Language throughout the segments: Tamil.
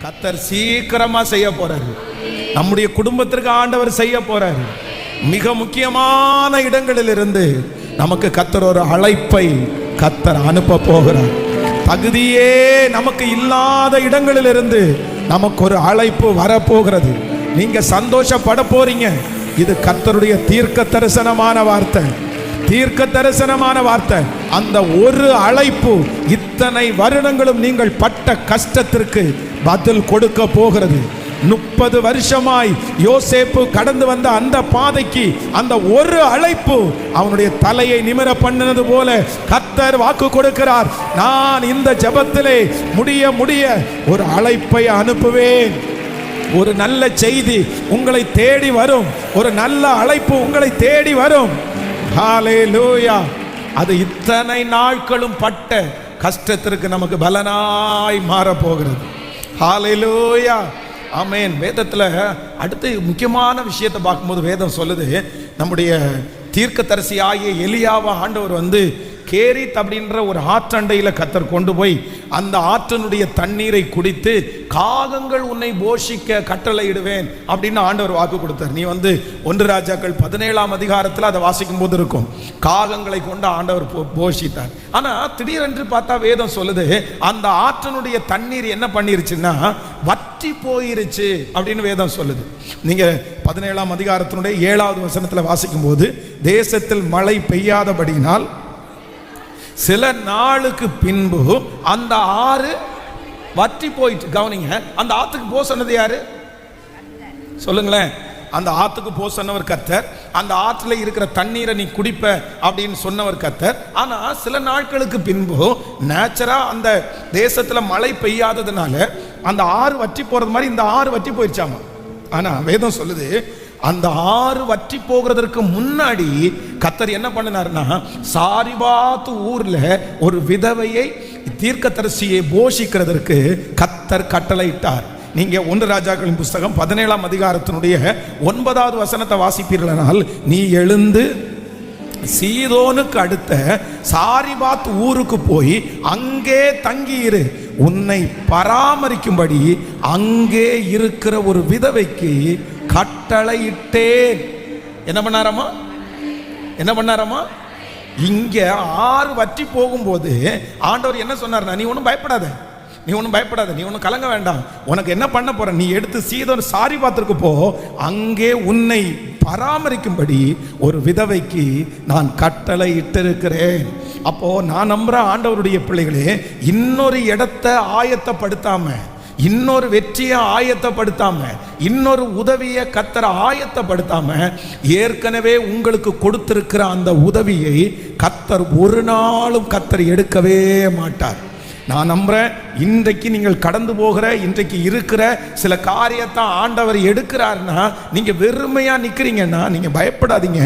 கர்த்தர் சீக்கிரமா செய்ய போறாரு. நம்முடைய குடும்பத்திற்கு ஆண்டவர் செய்ய போறாரு. மிக முக்கியமான இடங்களிலிருந்து நமக்கு கர்த்தர் ஒரு அழைப்பை கர்த்தர் அனுப்ப போகிறார். தகுதியே நமக்கு இல்லாத இடங்களிலிருந்து நமக்கு ஒரு அழைப்பு வரப்போகிறது. நீங்க சந்தோஷப்பட போறீங்க. இது கர்த்தருடைய தீர்க்க தரிசனமான வார்த்தை, தீர்க்க தரிசனமான வார்த்தை. அந்த ஒரு அழைப்பு இத்தனை வருடங்களும் நீங்கள் பட்ட கஷ்டத்திற்கு பதில் கொடுக்க போகிறது. 30 வருஷமாய் யோசேப்பு கடந்து வந்த அந்த பாதைக்கு அந்த ஒரு அழைப்பு அவனுடைய தலையை நிமிர பண்ணினது போல கர்த்தர் வாக்கு கொடுக்கிறார். நான் இந்த ஜெபத்திலே முடிய ஒரு அழைப்பை அனுப்புவேன். ஒரு நல்ல செய்தி உங்களை தேடி வரும். ஒரு நல்ல அழைப்பு உங்களை தேடி வரும். ஹல்லேலூயா. அது இத்தனை நாட்களும் பட்ட கஷ்டத்திற்கு நமக்கு பலனாய் மாற போகிறது. ஹல்லேலூயா. ஆமென். வேதத்தில் அடுத்து முக்கியமான விஷயத்தை பார்க்கும்போது வேதம் சொல்லுது, நம்முடைய தீர்க்கதரிசி ஆகிய எலியாவை ஆண்டவர் வந்து கேரித் அப்படின்ற ஒரு ஆற்றண்டையில் கர்த்தர் கொண்டு போய் அந்த ஆற்றனுடைய தண்ணீரை குடித்து காகங்கள் உன்னை போஷிக்க கட்டளையிடுவேன் அப்படின்னு ஆண்டவர் வாக்கு கொடுத்தார். நீ வந்து 1 ராஜாக்கள் 17ஆம் அதிகாரத்தில் அதை வாசிக்கும் போது இருக்கும், காகங்களை கொண்டு ஆண்டவர் போஷித்தார். ஆனால் திடீரென்று பார்த்தா வேதம் சொல்லுது, அந்த ஆற்றனுடைய தண்ணீர் என்ன பண்ணிருச்சுன்னா வற்றி போயிருச்சு அப்படின்னு வேதம் சொல்லுது. நீங்க 17ஆம் அதிகாரத்தினுடைய 7வது வசனத்தில் வாசிக்கும் போது, தேசத்தில் மழை பெய்யாதபடியினால் சில நாளுக்கு பின்பு அந்த ஆறு வற்றி போயிட்டு. கவனிங்க, அந்த ஆத்துக்கு போ சொன்னது யாரு சொல்லுங்களேன்? அந்த ஆத்துக்கு போ சொன்னவர் கர்த்தர். அந்த ஆற்றுல இருக்கிற தண்ணீரை நீ குடிப்ப அப்படின்னு சொன்னவர் கர்த்தர். ஆனா சில நாட்களுக்கு பின்பு நேச்சரா அந்த தேசத்துல மழை பெய்யாததுனால அந்த ஆறு வற்றி போறது மாதிரி இந்த ஆறு வற்றி போயிடுச்சாமா. ஆனா வேதம் சொல்லுது, அந்த ஆறு வற்றி போகிறதற்கு முன்னாடி கர்த்தர் என்ன பண்ணினார்னா, சாரிபாத் ஊர்ல ஒரு விதவையை தீர்க்கதரிசியை போஷிக்கிறதற்கு கர்த்தர் கட்டளையிட்டார். நீங்க 1 ராஜாக்களின் புஸ்தகம் 17ஆம் அதிகாரத்தினுடைய 9வது வசனத்தை வாசிப்பீர்களானால், நீ எழுந்து சீதோனுக்கு அடுத்த சாரிபாத் ஊருக்கு போய் அங்கே தங்கியிரு, உன்னை பராமரிக்கும்படி அங்கே இருக்கிற ஒரு விதவைக்கு கட்டளையிட்டேன். என்ன பண்ணாராமா? இங்க ஆறு வற்றி போகும்போது ஆண்டவர் என்ன சொன்னார்? நீ ஒன்றும் பயப்படாத, நீ ஒன்றும் கலங்க வேண்டாம். உனக்கு என்ன பண்ண போற, நீ எடுத்து சீதோன் சாரிபாத்திற்கு போ, அங்கே உன்னை பராமரிக்கும்படி ஒரு விதவைக்கு நான் கட்டளை இட்டிருக்கிறேன். அப்போ நான் நம்புறேன் ஆண்டவருடைய பிள்ளைகளே, இன்னொரு இடத்தை ஆயத்தப்படுத்தாம, இன்னொரு வெற்றியை ஆயத்தப்படுத்தாம, இன்னொரு உதவியை கர்த்தர் ஆயத்தப்படுத்தாம, ஏற்கனவே உங்களுக்கு கொடுத்திருக்கிற அந்த உதவியை கர்த்தர் ஒரு நாளும் கர்த்தர் எடுக்கவே மாட்டார். நான் நம்புறேன், இன்றைக்கு நீங்கள் கடந்து போகிற, இன்றைக்கு இருக்கிற சில காரியத்தை ஆண்டவர் எடுக்கிறார்னா நீங்க வெறுமையா நிக்கிறீங்கன்னா நீங்க பயப்படாதீங்க.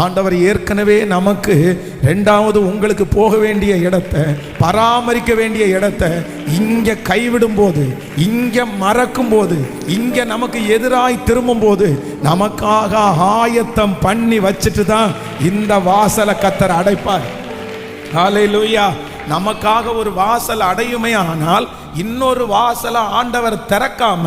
ஆண்டவர் ஏற்கனவே நமக்கு 2வது உங்களுக்கு போக வேண்டிய இடத்தை, பராமரிக்க வேண்டிய இடத்தை இங்க கைவிடும் போது, இங்க மறக்கும் போது, இங்க நமக்கு எதிராய் திரும்பும் போது நமக்காக ஆயத்தம் பண்ணி வச்சுட்டு தான் இந்த வாசலை கர்த்தர் அடைப்பார். ஹல்லேலூயா. நமக்காக ஒரு வாசல் அடையுமே, ஆனால் இன்னொரு வாசலை ஆண்டவர் திறக்காம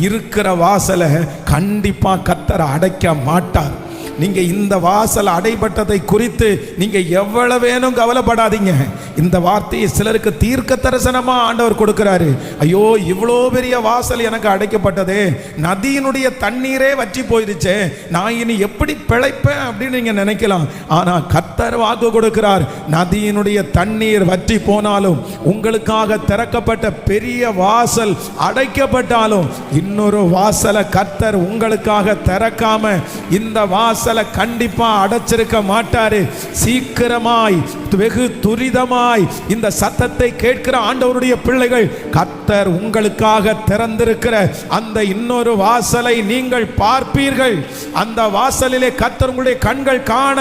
இருக்கிற வாசலை கண்டிப்பா கர்த்தர் அடைக்க மாட்டார். நீங்க இந்த வாசல் அடைபட்டதை குறித்து நீங்க எவ்வளவு வேணும் கவலைப்படாதீங்க. இந்த வார்த்தையை சிலருக்கு தீர்க்க தரிசனமா ஆண்டவர் கொடுக்கிறாரு. ஐயோ, இவ்வளோ பெரிய வாசல் எனக்கு அடைக்கப்பட்டதே, நதியினுடைய தண்ணீரே வற்றி போயிருச்சே, நான் இனி எப்படி பிழைப்பேன் அப்படின்னு நீங்க நினைக்கலாம். ஆனா கர்த்தர் வாக்கு கொடுக்கிறார், நதியினுடைய தண்ணீர் வற்றி போனாலும், உங்களுக்காக திறக்கப்பட்ட பெரிய வாசல் அடைக்கப்பட்டாலும், இன்னொரு வாசலை கர்த்தர் உங்களுக்காக திறக்காம இந்த வாசல் கண்டிப்பா அடைச்சிருக்க மாட்டாரு. சீக்கிரமாய், வெகு துரிதமாய் இந்த சத்தத்தை கேட்கிற ஆண்டவருடைய பிள்ளைகள், கர்த்தர் உங்களுக்காக திறந்திருக்கிற அந்த இன்னொரு வாசலை நீங்கள் பார்ப்பீர்கள். அந்த வாசலிலே கர்த்தர் உங்களுடைய கண்கள் காண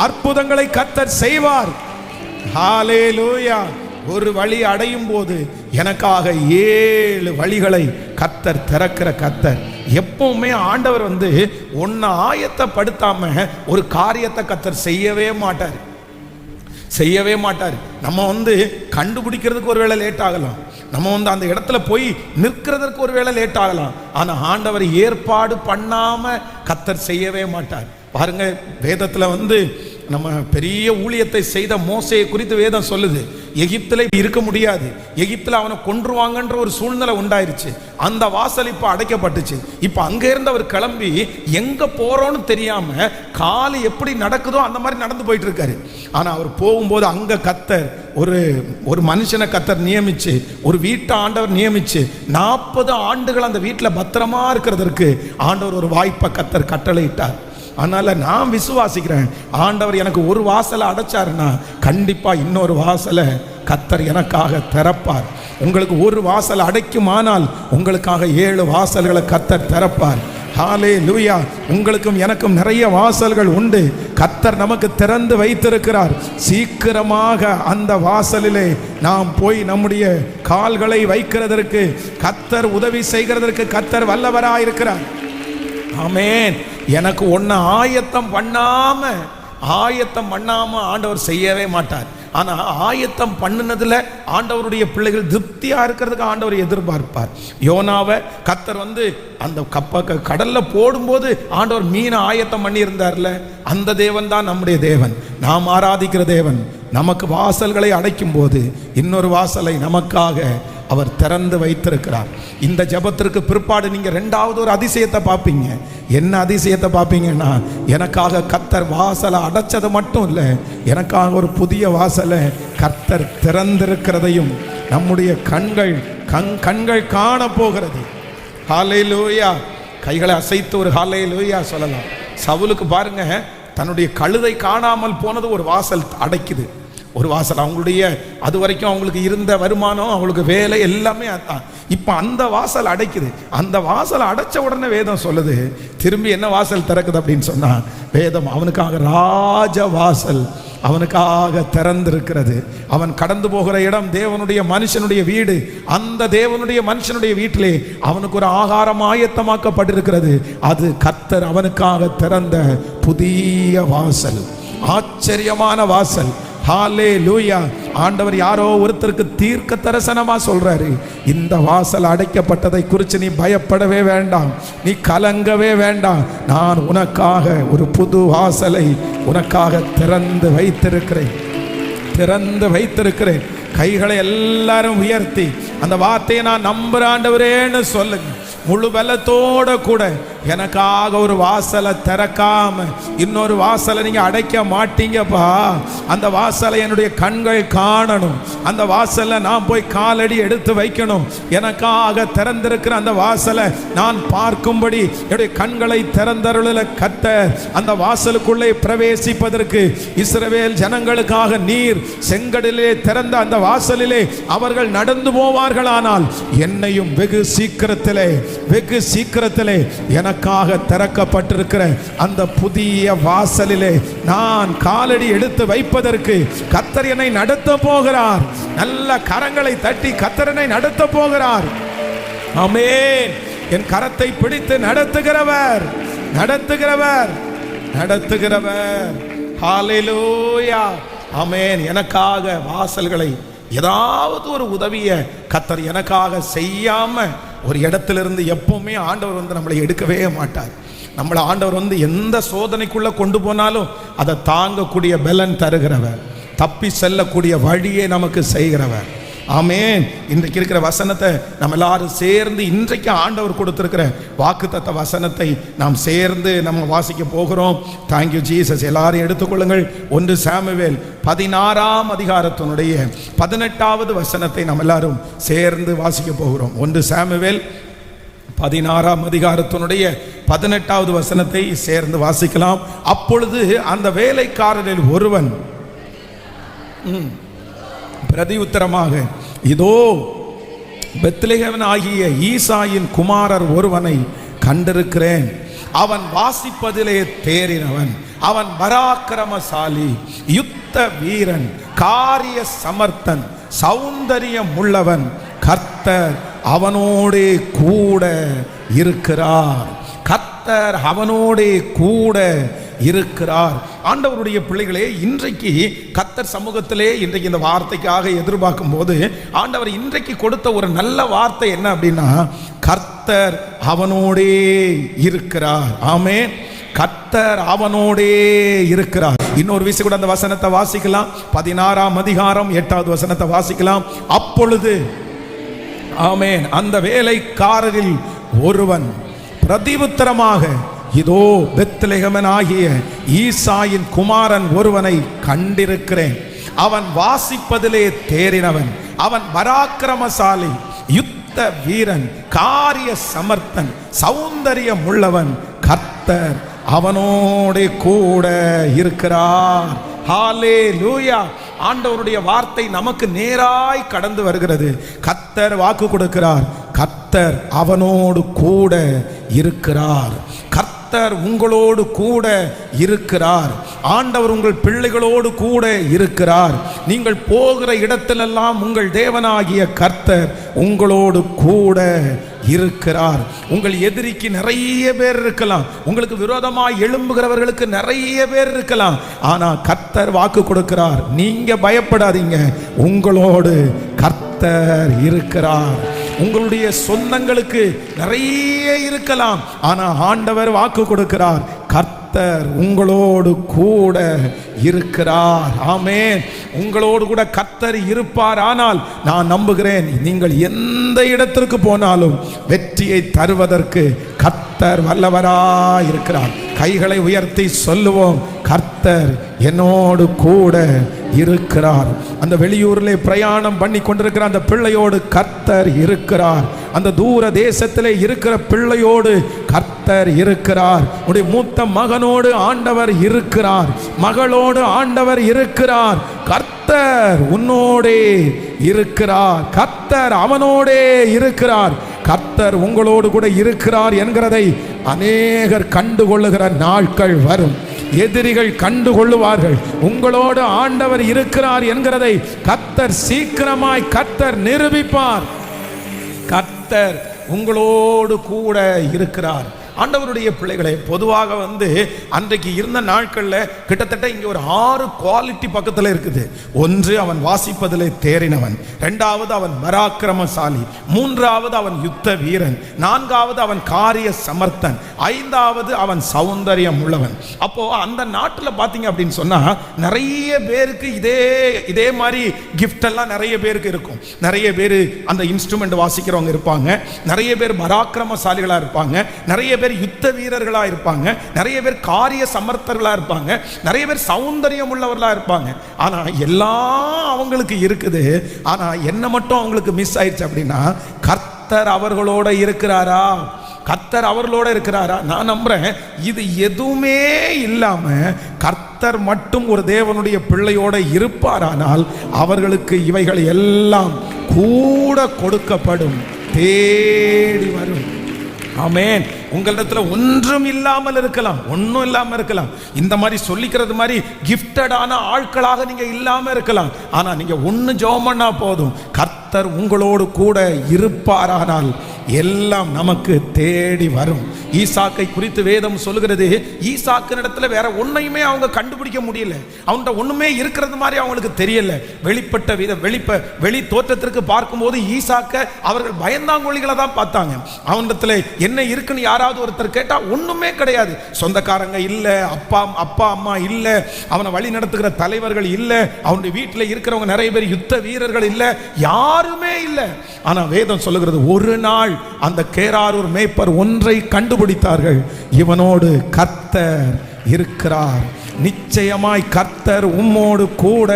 அற்புதங்களை கர்த்தர் செய்வார். ஹல்லேலூயா. ஒரு வழி அடையும் போது எனக்காக 7 வழிகளை கர்த்தர் திறக்கிற கர்த்தர். எப்பவுமே ஆண்டவர் வந்து ஒன்ன ஆயத்தப்படுத்தாம ஒரு காரியத்தை கர்த்தர் செய்யவே மாட்டார். நம்ம வந்து கண்டுபிடிக்கிறதுக்கு ஒருவேளை லேட் ஆகலாம், நம்ம அந்த இடத்துல போய் நிற்கிறதற்கு ஒருவேளை லேட் ஆகலாம், ஆனா ஆண்டவர் ஏற்பாடு பண்ணாம கர்த்தர் செய்யவே மாட்டார். பாருங்க, வேதத்துல நம்ம பெரிய ஊழியத்தை செய்த மோசேயை குறித்து வேதம் சொல்லுது. எகிப்தில் இருக்க முடியாது, எகிப்தில் அவனை கொன்றுவாங்கன்ற ஒரு சூழ்நிலை உண்டாயிருச்சு. அந்த வாசல் இப்போ அடைக்கப்பட்டுச்சு. இப்போ அங்கே இருந்து அவர் கிளம்பி எங்கே போகிறோன்னு தெரியாம காலு எப்படி நடக்குதோ அந்த மாதிரி நடந்து போயிட்டு இருக்காரு. ஆனால் அவர் போகும்போது அங்கே கர்த்தர் ஒரு மனுஷனை கர்த்தர் நியமிச்சு, ஒரு வீட்டை ஆண்டவர் நியமிச்சு 40 ஆண்டுகள் அந்த வீட்டில் பத்திரமா இருக்கிறதற்கு ஆண்டவர் ஒரு வாய்ப்பை கர்த்தர் கட்டளையிட்டார். அதனால நான் விசுவாசிக்கிறேன், ஆண்டவர் எனக்கு ஒரு வாசலை அடைச்சாருன்னா கண்டிப்பா இன்னொரு வாசலை கர்த்தர் எனக்காக திறப்பார். உங்களுக்கு ஒரு வாசல் அடைக்குமானால் உங்களுக்காக 7 வாசல்களை கர்த்தர் திறப்பார். ஹல்லேலூயா. உங்களுக்கும் எனக்கும் நிறைய வாசல்கள் உண்டு, கர்த்தர் நமக்கு திறந்து வைத்திருக்கிறார். சீக்கிரமாக அந்த வாசலிலே நாம் போய் நம்முடைய கால்களை வைக்கிறதற்கு கர்த்தர் உதவி செய்கிறதற்கு கர்த்தர் வல்லவராயிருக்கிறார். ஆமென். எனக்கு ஒன்று ஆயத்தம் பண்ணாம ஆண்டவர் செய்யவே மாட்டார். ஆனா ஆயத்தம் பண்ணினதுல ஆண்டவருடைய பிள்ளைகள் திருப்தியா இருக்கிறதுக்கு ஆண்டவர் எதிர்பார்ப்பார். யோனாவை கர்த்தர் அந்த கடல்ல போடும்போது ஆண்டவர் மீனை ஆயத்தம் பண்ணி இருந்தார்ல, அந்த தேவன் தான் நம்முடைய தேவன், நாம் ஆராதிக்கிற தேவன். நமக்கு வாசல்களை அடைக்கும் போது இன்னொரு வாசலை நமக்காக அவர் திறந்து வைத்திருக்கிறார். இந்த ஜெபத்திற்கு பிற்பாடு நீங்க 2வது ஒரு அதிசயத்தை பார்ப்பீங்க. என்ன அதிசயத்தை பார்ப்பீங்கன்னா, எனக்காக கர்த்தர் வாசலை அடைச்சது மட்டும் இல்லை, எனக்காக ஒரு புதிய வாசலை கர்த்தர் திறந்திருக்கிறதையும் நம்முடைய கண்கள் காண போகிறது. ஹல்லேலூயா. கைகளை அசைத்து ஒரு ஹல்லேலூயா சொல்லலாம். சவுலுக்கு பாருங்க, தன்னுடைய கழுதை காணாமல் போனது ஒரு வாசல் அடைக்குது. ஒரு வாசல், அவங்களுடைய அது வரைக்கும் அவங்களுக்கு இருந்த வருமானம், அவங்களுக்கு வேலை எல்லாமே அதான். இப்போ அந்த வாசல் அடைக்குது. அந்த வாசல் அடைச்ச உடனே வேதம் சொல்லுது, திரும்பி என்ன வாசல் திறக்குது அப்படின்னு சொன்னா, வேதம் அவனுக்காக ராஜ வாசல் அவனுக்காக திறந்திருக்கிறது. அவன் கடந்து போகிற இடம் தேவனுடைய மனுஷனுடைய வீடு. அந்த தேவனுடைய மனுஷனுடைய வீட்டிலே அவனுக்கு ஒரு ஆகாரம் ஆயத்தமாக்கப்பட்டிருக்கிறது. அது கர்த்தர் அவனுக்காக திறந்த புதிய வாசல், ஆச்சரியமான வாசல். ஹல்லேலூயா. ஆண்டவர் யாரோ ஒருத்தருக்கு தீர்க்க தரிசனமா சொல்றாரு, இந்த வாசல் அடைக்கப்பட்டதை குறித்து நீ பயப்படவே வேண்டாம், நீ கலங்கவே வேண்டாம், நான் உனக்காக ஒரு புது வாசலை உனக்காக திறந்து வைத்திருக்கிறேன். கைகளை எல்லாரும் உயர்த்தி அந்த வார்த்தையை நான் நம்புற ஆண்டவரேன்னு சொல்லுங்க. முழு பலத்தோட கூட எனக்காக ஒரு வாசலை திறக்காம இன்னொரு வாசலை நீங்க அடைக்க மாட்டீங்கப்பா. அந்த வாசலை என்னுடைய கண்கள் காணணும், அந்த வாசலை நான் போய் காலடி எடுத்து வைக்கணும். எனக்காக திறந்திருக்கிற அந்த வாசலை நான் பார்க்கும்படி என்னுடைய கண்களை திறந்தருள கர்த்தர் அந்த வாசலுக்குள்ளே பிரவேசிப்பதற்கு இஸ்ரவேல் ஜனங்களுக்காக நீர் செங்கடலிலே திறந்த அந்த வாசலிலே அவர்கள் நடந்து போவார்களானால் என்னையும் வெகு சீக்கிரத்திலே எனக்காக திறக்கப்பட்டிருக்கிற அந்த புதிய வாசலிலே நான் காலடி எடுத்து வைப்பதற்கு கர்த்தர் என்னை நடத்த போகிறார். நல்ல கரங்களை தட்டி கர்த்தர் என்னை நடத்த போகிறார். ஆமென். என் கரத்தை பிடித்து நடத்துகிறவர். ஹல்லேலூயா. ஆமென். எனக்காக வாசல்களை ஏதாவது ஒரு உதவியை கர்த்தர் எனக்காக செய்யாம ஒரு இடத்திலிருந்து எப்பவுமே ஆண்டவர் நம்மளை எடுக்கவே மாட்டார். நம்மளை ஆண்டவர் எந்த சோதனைக்குள்ள கொண்டு போனாலும் அதை தாங்கக்கூடிய பலன் தருகிறவர், தப்பி செல்லக்கூடிய வழியை நமக்கு செய்கிறவர். ஆமென். இன்றைக்கு இருக்கிற வசனத்தை நம்ம எல்லாரும் சேர்ந்து இன்றைக்கு ஆண்டவர் கொடுத்திருக்கிற வாக்குத்தத்த வசனத்தை நாம் சேர்ந்து நம்ம வாசிக்க போகிறோம். Thank you Jesus. எல்லாரும் எடுத்துக்கொள்ளுங்கள். 1 சாமுவேல் 16ஆம் அதிகாரத்தினுடைய 18வது வசனத்தை நாம் எல்லாரும் சேர்ந்து வாசிக்க போகிறோம். 1 சாமுவேல் 16ஆம் அதிகாரத்தினுடைய 18வது வசனத்தை சேர்ந்து வாசிக்கலாம். அப்பொழுது அந்த வேலைக்காரரில் ஒருவன் பிரதி உத்தரமாக, இதோ பெத்லெகேம் ஆகிய ஈசாயின் குமாரர் ஒருவனை கண்டிருக்கிறேன், அவன் வாசிப்பதிலே தேறினவன், அவன் பராக்கிரமசாலி, யுத்த வீரன், காரிய சமர்த்தன், சௌந்தரியம் உள்ளவன், கர்த்தர் அவனோடே கூட இருக்கிறார். கர்த்தர் அவனோடே கூட இருக்கிறார். ஆண்டவருடைய பிள்ளைகளே, இன்றைக்கு கர்த்தர் சமூகத்திலே இன்றைக்கு இந்த வார்த்தைக்காக எதிர்பார்க்கும் போது ஆண்டவர் இன்றைக்கு கொடுத்த ஒரு நல்ல வார்த்தை என்ன அப்படின்னா, கர்த்தர் அவனோடே இருக்கிறார். ஆமென். கர்த்தர் அவனோடே இருக்கிறார். இன்னொரு விஷயம் கூட அந்த வசனத்தை வாசிக்கலாம். 16ஆம் அதிகாரம் 8வது வசனத்தை வாசிக்கலாம். அப்பொழுது ஆமென், அந்த வேலைக்காரரில் ஒருவன் பிரதியுத்தரமாக, இதோ பெத்லெகேமன் ஆகிய ஈசாயின் குமாரன் ஒருவனை கண்டிருக்கிறேன். அவன் வாசிப்பதிலே தேறினவன், அவன் பராக்கிரமசாலி, யுத்த வீரன், காரிய சமர்த்தன், சௌந்தரியம் உள்ளவன். கர்த்தர் அவனோடு கூட இருக்கிறார். ஹல்லேலூயா. ஆண்டவருடைய வார்த்தை நமக்கு நேராய் கடந்து வருகிறது. கர்த்தர் வாக்கு கொடுக்கிறார், கர்த்தர் அவனோடு கூட இருக்கிறார். கர்த்தர் உங்களோடு கூட இருக்கிறார். ஆண்டவர் உங்கள் பிள்ளைகளோடு கூட இருக்கிறார். நீங்கள் போகிற இடத்திலெல்லாம் உங்கள் தேவனாகிய கர்த்தர் உங்களோடு கூட இருக்கிறார். உங்கள் எதிரிக்கு நிறைய பேர் இருக்கலாம், உங்களுக்கு விரோதமாய் எழும்புகிறவர்களுக்கு நிறைய பேர் இருக்கலாம். ஆனா கர்த்தர் வாக்கு கொடுக்கிறார், நீங்க பயப்படாதீங்க, உங்களோடு கர்த்தர் இருக்கிறார். உங்களுடைய சொந்தங்களுக்கு நிறைய இருக்கலாம், ஆனா ஆண்டவர் வாக்கு கொடுக்கிறார், கர்த்தர் உங்களோடு கூட இருக்கிறார். ஆமென். உங்களோடு கூட கர்த்தர் இருப்பார். ஆனால் நான் நம்புகிறேன், நீங்கள் எந்த இடத்திற்கு போனாலும் வெற்றியை தருவதற்கு கர்த்தர் வல்லவராய் இருக்கிறார். கைகளை உயர்த்தி சொல்லுவோம், கர்த்தர் என்னோடு கூட இருக்கிறார். அந்த வெளியூரிலே பிரயாணம் பண்ணி கொண்டிருக்கிற அந்த பிள்ளையோடு கர்த்தர் இருக்கிறார். அந்த தூர தேசத்திலே இருக்கிற பிள்ளையோடு கர்த்தர் இருக்கிறார். உடைய மூத்த மகனோடு ஆண்டவர் இருக்கிறார், மகளோடு ஆண்டவர் இருக்கிறார். கர்த்தர் உன்னோடே இருக்கிறார், கர்த்தர் அவனோடே இருக்கிறார். கர்த்தர் உங்களோடு கூட இருக்கிறார் என்கிறதை அநேகர் கண்டுகொள்ளுகிற நாட்கள் வரும். எதிரிகள் கண்டுகொள்ளுவார்கள், உங்களோடு ஆண்டவர் இருக்கிறார் என்கிறதை கர்த்தர் சீக்கிரமாய் கர்த்தர் நிரூபிப்பார். கர்த்தர் உங்களோடு கூட இருக்கிறார். ஆண்டவருடைய பிள்ளைகளே, பொதுவாக அன்றைக்கு இருந்த நாட்களில் கிட்டத்தட்ட இங்கே ஒரு 6 குவாலிட்டி பக்கத்தில் இருக்குது. ஒன்று, அவன் வாசிப்பதிலே தேறினவன். இரண்டாவது, அவன் பராக்கிரமசாலி. மூன்றாவது, அவன் யுத்த வீரன். நான்காவது, அவன் காரிய சமர்த்தன். ஐந்தாவது, அவன் சௌந்தரியம் உள்ளவன். அப்போ அந்த நாட்டில் பார்த்தீங்க அப்படின்னு சொன்னா நிறைய பேருக்கு இதே மாதிரி கிஃப்ட் எல்லாம் நிறைய பேருக்கு இருக்கும். நிறைய பேர் அந்த இன்ஸ்ட்ருமெண்ட் வாசிக்கிறவங்க இருப்பாங்க, நிறைய பேர் பராக்கிரமசாலிகளா இருப்பாங்க, நிறைய பேர் யுத்த வீரர்களா இருப்பாங்க, நிறைய பேர் காரிய சமர்த்தர்களா இருப்பாங்க, நிறைய பேர் சௌந்தரியம் உள்ளவர்களா இருப்பாங்க. ஆனா எல்லாம் அவங்களுக்கு இருக்குது. ஆனா என்ன மட்டும் அவங்களுக்கு மிஸ் ஆயிடுச்சு அப்படின்னா, கர்த்தர் அவர்களோட இருக்கிறாரா? கர்த்தர் அவர்களோட இருக்கிறாரா? நான் நம்புறேன், இது எதுவுமே இல்லாம கர்த்தர் மட்டும் ஒரு தேவனுடைய பிள்ளையோட இருப்பாரானால் அவர்களுக்கு இவைகள் எல்லாம் கூட கொடுக்கப்படும், தேடி வரும். ஆமென். உங்களிடத்துல ஒன்றும் இல்லாமல் இருக்கலாம், ஒன்றும் இல்லாமல் இருக்கலாம். இந்த மாதிரி சொல்லிக்கிறது மாதிரி கிஃப்டடான ஆட்களாக நீங்க இல்லாம இருக்கலாம். ஆனா நீங்க ஒன்று ஜெபம் பண்ணா போதும், கர்த்தர் உங்களோடு கூட இருப்பாரானால் எல்லாம் நமக்கு தேடி வரும். ஈசாக்கை குறித்து வேதம் சொல்லுகிறது, ஈசாக்கின் இடத்துல வேற ஒன்னையுமே அவங்க கண்டுபிடிக்க முடியல. அவன்கிட்ட ஒண்ணுமே இருக்கிறது மாதிரி அவங்களுக்கு தெரியல. வெளி தோற்றத்திற்கு பார்க்கும்போது ஈசாக்க அவர்கள் பயந்தாங்கொழிகளை தான் பார்த்தாங்க. அவனிடத்துல என்ன இருக்குன்னு யாராவது ஒருத்தர் கேட்டா ஒண்ணுமே கிடையாது. சொந்தக்காரங்க இல்ல, அப்பா அம்மா இல்ல, அவனை வழி நடத்துகிற தலைவர்கள் இல்ல, அவனுடைய வீட்டில் இருக்கிறவங்க நிறைய பேர் யுத்த வீரர்கள் இல்ல, யாருமே இல்ல. ஆனா வேதம் சொல்லுகிறது, ஒரு நாள் அந்த கேராரூர் மேய்ப்பர் ஒன்றை கண்டுபிடித்தார்கள், இவனோடு கர்த்தர் இருக்கிறார், நிச்சயமாய் கர்த்தர் உம்மோடு கூட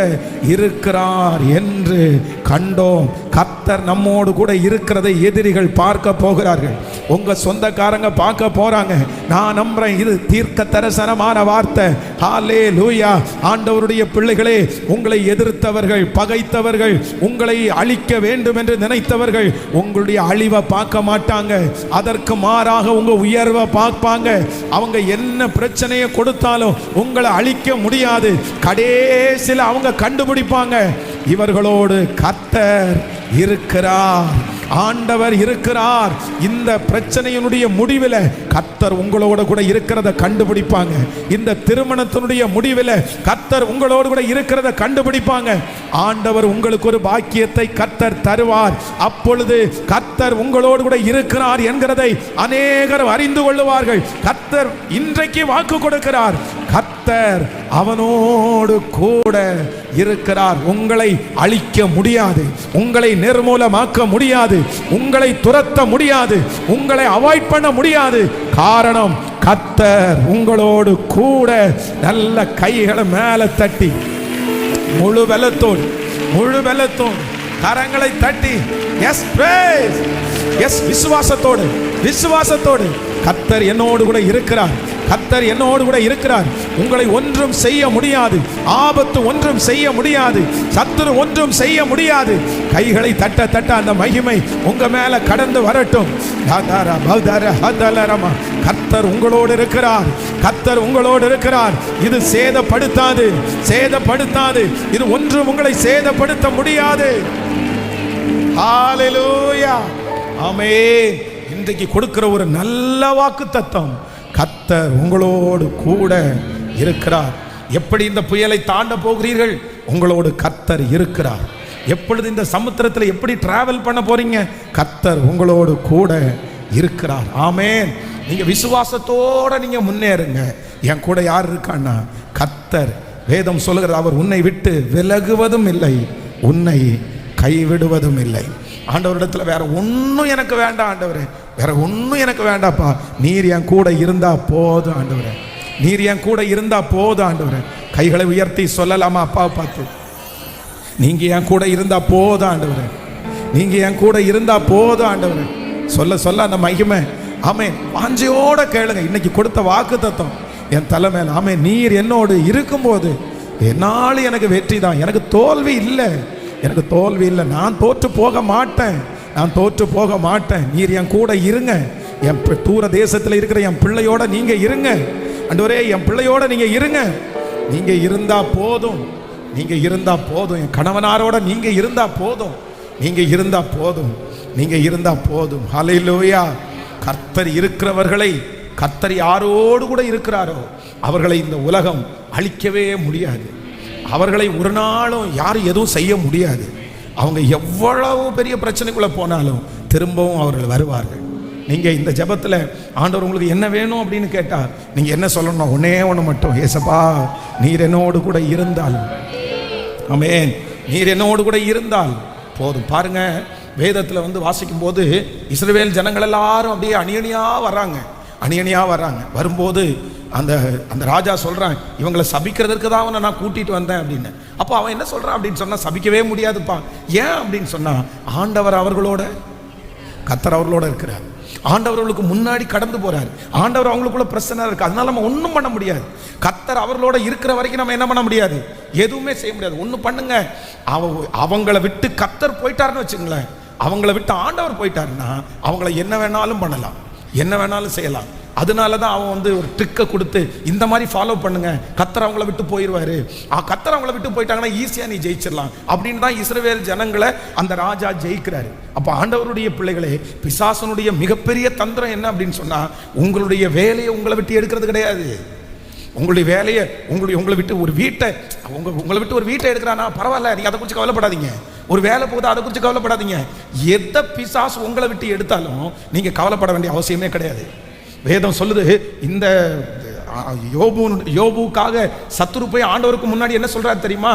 இருக்கிறார் என்று கண்டோம். கர்த்தர் நம்மோடு கூட இருக்கிறதை எதிரிகள் பார்க்க போகிறார்கள். உங்க சொந்தக்காரங்க பார்க்க போறாங்க. நான் நம்புறேன், இது தீர்க்க தரிசனமான வார்த்தை. ஹல்லேலூயா. ஆண்டவருடைய பிள்ளைகளே, உங்களை எதிர்த்தவர்கள், பகைத்தவர்கள், உங்களை அழிக்க வேண்டும் என்று நினைத்தவர்கள் உங்களுடைய அழிவை பார்க்க மாட்டாங்க. அதற்கு மாறாக உங்க உயர்வை பார்ப்பாங்க. அவங்க என்ன பிரச்சனையை கொடுத்தாலும் உங்களை அழிக்க முடியாது. கடைசியில் அவங்க கண்டுபிடிப்பாங்க, இவர்களோடு கர்த்தர் இருக்கிறார். ஆண்டவர் இருக்கிறார். இந்த பிரச்சனையினுடைய முடிவில் கர்த்தர் உங்களோட கூட இருக்கிறத கண்டுபிடிப்பாங்க. இந்த திருமணத்தினுடைய முடிவில் கர்த்தர் உங்களோடு கூட இருக்கிறத கண்டுபிடிப்பாங்க. ஆண்டவர் உங்களுக்கு ஒரு பாக்கியத்தை கர்த்தர் தருவார். அப்பொழுது கர்த்தர் உங்களோடு கூட இருக்கிறார் என்கிறதை அநேகர் அறிந்து கொள்ளுவார்கள். கர்த்தர் இன்றைக்கு வாக்கு கொடுக்கிறார். கர்த்தர் அவனோடு கூட இருக்கிறார். உங்களை அழிக்க முடியாது, உங்களை நிர்மூலமாக்க முடியாது, உங்களை துரத்த முடியாது, உங்களை அவாய்ட் பண்ண முடியாது. காரணம், கர்த்தர் உங்களோடு கூட. நல்ல கைகளை மேல தட்டி முழு பலத்தோடு கரங்களை தட்டி எஸ் பிரேஸ், எஸ் விசுவாசத்தோடு கர்த்தர் என்னோடு கூட இருக்கிறார். கர்த்தர் என்னோடு கூட இருக்கிறார். உங்களை ஒன்றும் செய்ய முடியாது. ஆபத்து ஒன்றும் செய்ய முடியாது. சத்துரு ஒன்றும் செய்ய முடியாது. கைகளை தட்ட அந்த மகிமை உங்க மேல கடந்து வரட்டும். கர்த்தர் உங்களோடு இருக்கிறார். கர்த்தர் உங்களோடு இருக்கிறார். இது சேதப்படுத்தாது. இது ஒன்றும் உங்களை சேதப்படுத்த முடியாது. ஹல்லேலூயா, ஆமென். இன்றைக்கு கொடுக்கிற ஒரு நல்ல வாக்குத்தத்தம், கர்த்தர் உங்களோடு கூட இருக்கிறார். எப்படி இந்த புயலை தாண்ட போகிறீர்கள்? உங்களோடு கர்த்தர் இருக்கிறார். எப்பொழுது இந்த சமுத்திரத்தில் எப்படி டிராவல் பண்ண போறீங்க? கர்த்தர் உங்களோடு கூட இருக்கிறார். ஆமென். நீங்க விசுவாசத்தோட நீங்க முன்னேறுங்க. என் கூட யார் இருக்கான்னா கர்த்தர். வேதம் சொல்லுகிறது, அவர் உன்னை விட்டு விலகுவதும் இல்லை, உன்னை கைவிடுவதும் இல்லை. ஆண்டவரிடத்துல வேற ஒன்றும் எனக்கு வேண்டாம் ஆண்டவரே, வேற ஒன்றும் எனக்கு வேண்டாப்பா, நீர் என் கூட இருந்தா போதும் ஆண்டவரே, நீர் என் கூட இருந்தா போதும் ஆண்டவரே. கைகளை உயர்த்தி சொல்லலாமா அப்பாவை பார்த்து, நீங்க என் கூட இருந்தா போதும் ஆண்டவரே, நீங்க என் கூட இருந்தா போதும் ஆண்டவரே. சொல்ல அந்த மகிமை. ஆமென். வாஞ்சையோட கேளுங்க. இன்னைக்கு கொடுத்த வாக்குத்தத்தம் என் தலைமையில். ஆமென். நீர் என்னோடு இருக்கும்போது என்னாலும் எனக்கு வெற்றி தான். எனக்கு தோல்வி இல்லை, எனக்கு தோல்வி இல்லை. நான் தோற்று போக மாட்டேன். நீர் என் கூட இருங்க. என் தூர தேசத்தில் இருக்கிற என் பிள்ளையோட நீங்க இருங்க ஆண்டவரே. என் பிள்ளையோட நீங்க இருங்க. நீங்க இருந்தா போதும். என் கணவனாரோட நீங்க இருந்தா போதும். ஹல்லேலூயா. கர்த்தர் இருக்கிறவர்களை, கர்த்தர் யாரோடு கூட இருக்கிறாரோ அவர்களை இந்த உலகம் அழிக்கவே முடியாது. அவர்களை ஒரு நாளும் யாரும் எதுவும் செய்ய முடியாது. அவங்க எவ்வளவு பெரிய பிரச்சனைக்குள்ள போனாலும் திரும்பவும் அவர்கள் வருவார்கள். நீங்க இந்த ஜெபத்தில் ஆண்டவர் உங்களுக்கு என்ன வேணும் அப்படின்னு கேட்டா நீங்க என்ன சொல்லணும்? ஒன்னே ஒன்று மட்டும், ஏசப்பா நீர் என்னோடு கூட இருந்தால், ஆமென், நீர் என்னோடு கூட இருந்தால் போதும். பாருங்க, வேதத்தில் வாசிக்கும் போது இஸ்ரவேல் ஜனங்கள் எல்லாரும் அப்படியே அணியணியா வர்றாங்க. வரும்போது அந்த ராஜா சொல்றான், இவங்களை சபிக்கிறதுக்கு தான் அவனை நான் கூட்டிட்டு வந்தேன் அப்படின்னு. அப்போ அவன் என்ன சொல்றான் அப்படின்னு சொன்னா, சபிக்கவே முடியாதுப்பா. ஏன் அப்படின்னு சொன்னா, ஆண்டவர் அவர்களோட, கர்த்தர் அவர்களோட இருக்கிறார். ஆண்டவர் அவர்களுக்கு முன்னாடி கடந்து போறாரு. ஆண்டவர் அவங்களுக்குள்ள பிரச்சனை இருக்கு, அதனால நம்ம ஒன்றும் பண்ண முடியாது. கர்த்தர் அவர்களோட இருக்கிற வரைக்கும் நம்ம என்ன பண்ண முடியாது? எதுவுமே செய்ய முடியாது. ஒன்றும் பண்ணுங்க, அவங்கள விட்டு கர்த்தர் போயிட்டாருன்னு வச்சுங்களேன், அவங்கள விட்டு ஆண்டவர் போயிட்டாருன்னா அவங்கள என்ன வேணாலும் பண்ணலாம், என்ன வேணாலும் செய்யலாம். அதனால தான் அவன் ஒரு ட்ரிக்கை கொடுத்து, இந்த மாதிரி ஃபாலோ பண்ணுங்க, கர்த்தர் அவங்கள விட்டு போயிடுவாரு, கர்த்தர் அவங்கள விட்டு போயிட்டாங்கன்னா ஈஸியாக நீ ஜெயிச்சிடலாம் அப்படின்னு தான் இஸ்ரவேல் ஜனங்களை அந்த ராஜா ஜெயிக்கிறாரு. அப்போ ஆண்டவருடைய பிள்ளைகளே, பிசாசனுடைய மிகப்பெரிய தந்திரம் என்ன அப்படின்னு சொன்னா, உங்களுடைய வேலையை உங்களை விட்டு எடுக்கிறது கிடையாது. உங்களுடைய வேலையை உங்களை விட்டு ஒரு வீட்டை உங்களை விட்டு ஒரு வீட்டை எடுக்கிறானா பரவாயில்ல, நீங்க அதை குறித்து கவலைப்படாதீங்க. ஒரு வேலை போகுதா, அதை குறித்து கவலைப்படாதீங்க. எதை பிசாசு உங்களை விட்டு எடுத்தாலும் நீங்க கவலைப்பட வேண்டிய அவசியமே கிடையாது. வேதம் சொல்லுது, இந்த யோபுக்காக சத்துரு போய் ஆண்டவருக்கு முன்னாடி என்ன சொல்றாரு தெரியுமா?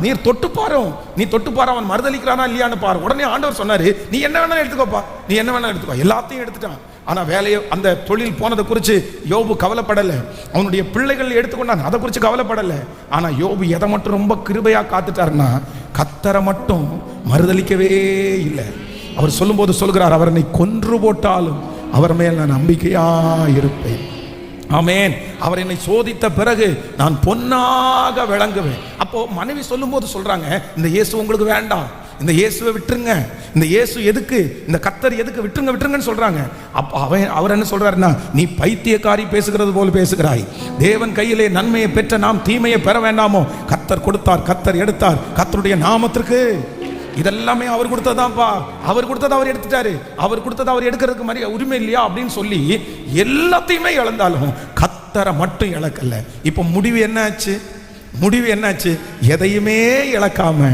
நீர் தொட்டு பாரு, அவன் மறுதளிக்கிறானா இல்லையான்னு பாரு. உடனே ஆண்டவர் சொன்னாரு, நீ என்ன வேணாலும் எடுத்துக்கோப்பா, நீ என்ன வேணாலும் எடுத்துக்கோ. எல்லாத்தையும் எடுத்துட்டான். ஆனா வேலையை, அந்த தொழில் போனதை குறித்து யோபு கவலைப்படலை. அவனுடைய பிள்ளைகள் எடுத்துக்கொண்டான், அதை குறித்து கவலைப்படலை. ஆனா யோபு எதை மட்டும் ரொம்ப கிருபையா காத்துட்டாருன்னா, கர்த்தரை மட்டும் மறுதளிக்கவே இல்லை. அவர் சொல்லும்போது சொல்கிறார், அவர் என்னை கொன்று போட்டாலும் அவர் மேல் நான் நம்பிக்கையா இருப்பேன். ஆமென். அவர் என்னை சோதித்த பிறகு நான் பொன்னாக விளங்குவேன். அப்போ மனைவி சொல்லும் போது சொல்றாங்க, இந்த இயேசு உங்களுக்கு வேண்டாம், இந்த இயேசுவை விட்டுருங்க, இந்த இயேசு எதுக்கு, இந்த கர்த்தர் எதுக்கு, விட்டுருங்கன்னு சொல்றாங்க. அப்போ அவர் என்ன சொல்றாருன்னா, நீ பைத்தியக்காரி பேசுகிறது போல பேசுகிறாய். தேவன் கையிலே நன்மையை பெற்ற நாம் தீமையை பெற வேண்டாமோ? கர்த்தர் கொடுத்தார், கர்த்தர் எடுத்தார், கர்த்தருடைய நாமத்திற்கு இதெல்லாமே அவர் கொடுத்ததான்ப்பா, அவர் கொடுத்ததை அவர் எடுத்துட்டாரு, அவர் கொடுத்ததை அவர் எடுக்கிறதுக்கு மாதிரி உரிமை இல்லையா அப்படின்னு சொல்லி எல்லாத்தையுமே இழந்தாலும் கர்த்தரை மட்டும் இழக்கல. இப்போ முடிவு என்னாச்சு? முடிவு என்னாச்சு? எதையுமே இழக்காம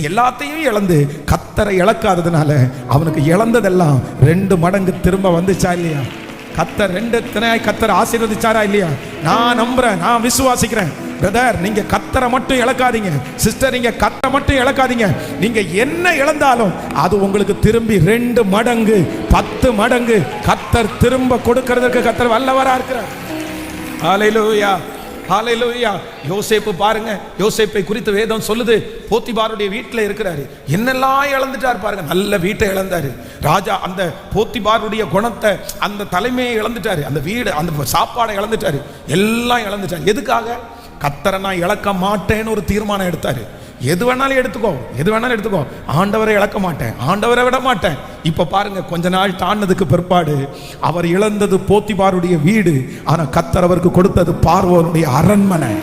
எல்லாத்தையும் இழந்து கர்த்தரை இழக்காததுனால அவனுக்கு இழந்ததெல்லாம் 2 மடங்கு திரும்ப வந்துச்சா இல்லையா? கர்த்தர் 2 தினையாய் கர்த்தர் ஆசீர்வதிச்சாரா இல்லையா? நான் நம்புறேன், நான் விசுவாசிக்கிறேன். பிரதர், நீங்க கர்த்தரை மட்டும் இழக்காதீங்க. சிஸ்டர், நீங்க கர்த்தரை மட்டும் இழக்காதீங்க. நீங்க என்ன இழந்தாலும் அது உங்களுக்கு திரும்பி 2 மடங்கு 10 மடங்கு கர்த்தர் திரும்ப கொடுக்கிறதுக்கு கர்த்தர் வல்லவரா இருக்கிறார். ஹல்லேலூயா, ஹல்லேலூயா. யோசேப்பு பாருங்க, யோசேப்பை குறித்து வேதம் சொல்லுது, போத்திபாருடைய வீட்டில் இருக்கிறாரு. என்னெல்லாம் இழந்துட்டார் பாருங்க. நல்ல வீட்டை இழந்தாரு ராஜா, அந்த போத்திபாருடைய குணத்தை, அந்த தலைமையை இழந்துட்டாரு, அந்த வீடு, அந்த சாப்பாடை இழந்துட்டாரு, எல்லாம் இழந்துட்டாரு. எதுக்காக? கர்த்தரை நான் இழக்க மாட்டேன்னு ஒரு தீர்மானம் எடுத்தாரு. எது வேணாலும் எடுத்துக்கோ, எது வேணாலும் எடுத்துக்கோ, ஆண்டவரை இழக்க மாட்டேன், ஆண்டவரை விட மாட்டேன். இப்ப பாருங்க, கொஞ்ச நாள் தாண்டதுக்கு பிற்பாடு அவர் இழந்தது போத்திபாருடைய வீடு, ஆனா கர்த்தர் அவருக்கு கொடுத்தது பார்வோனுடைய அரண்மனை.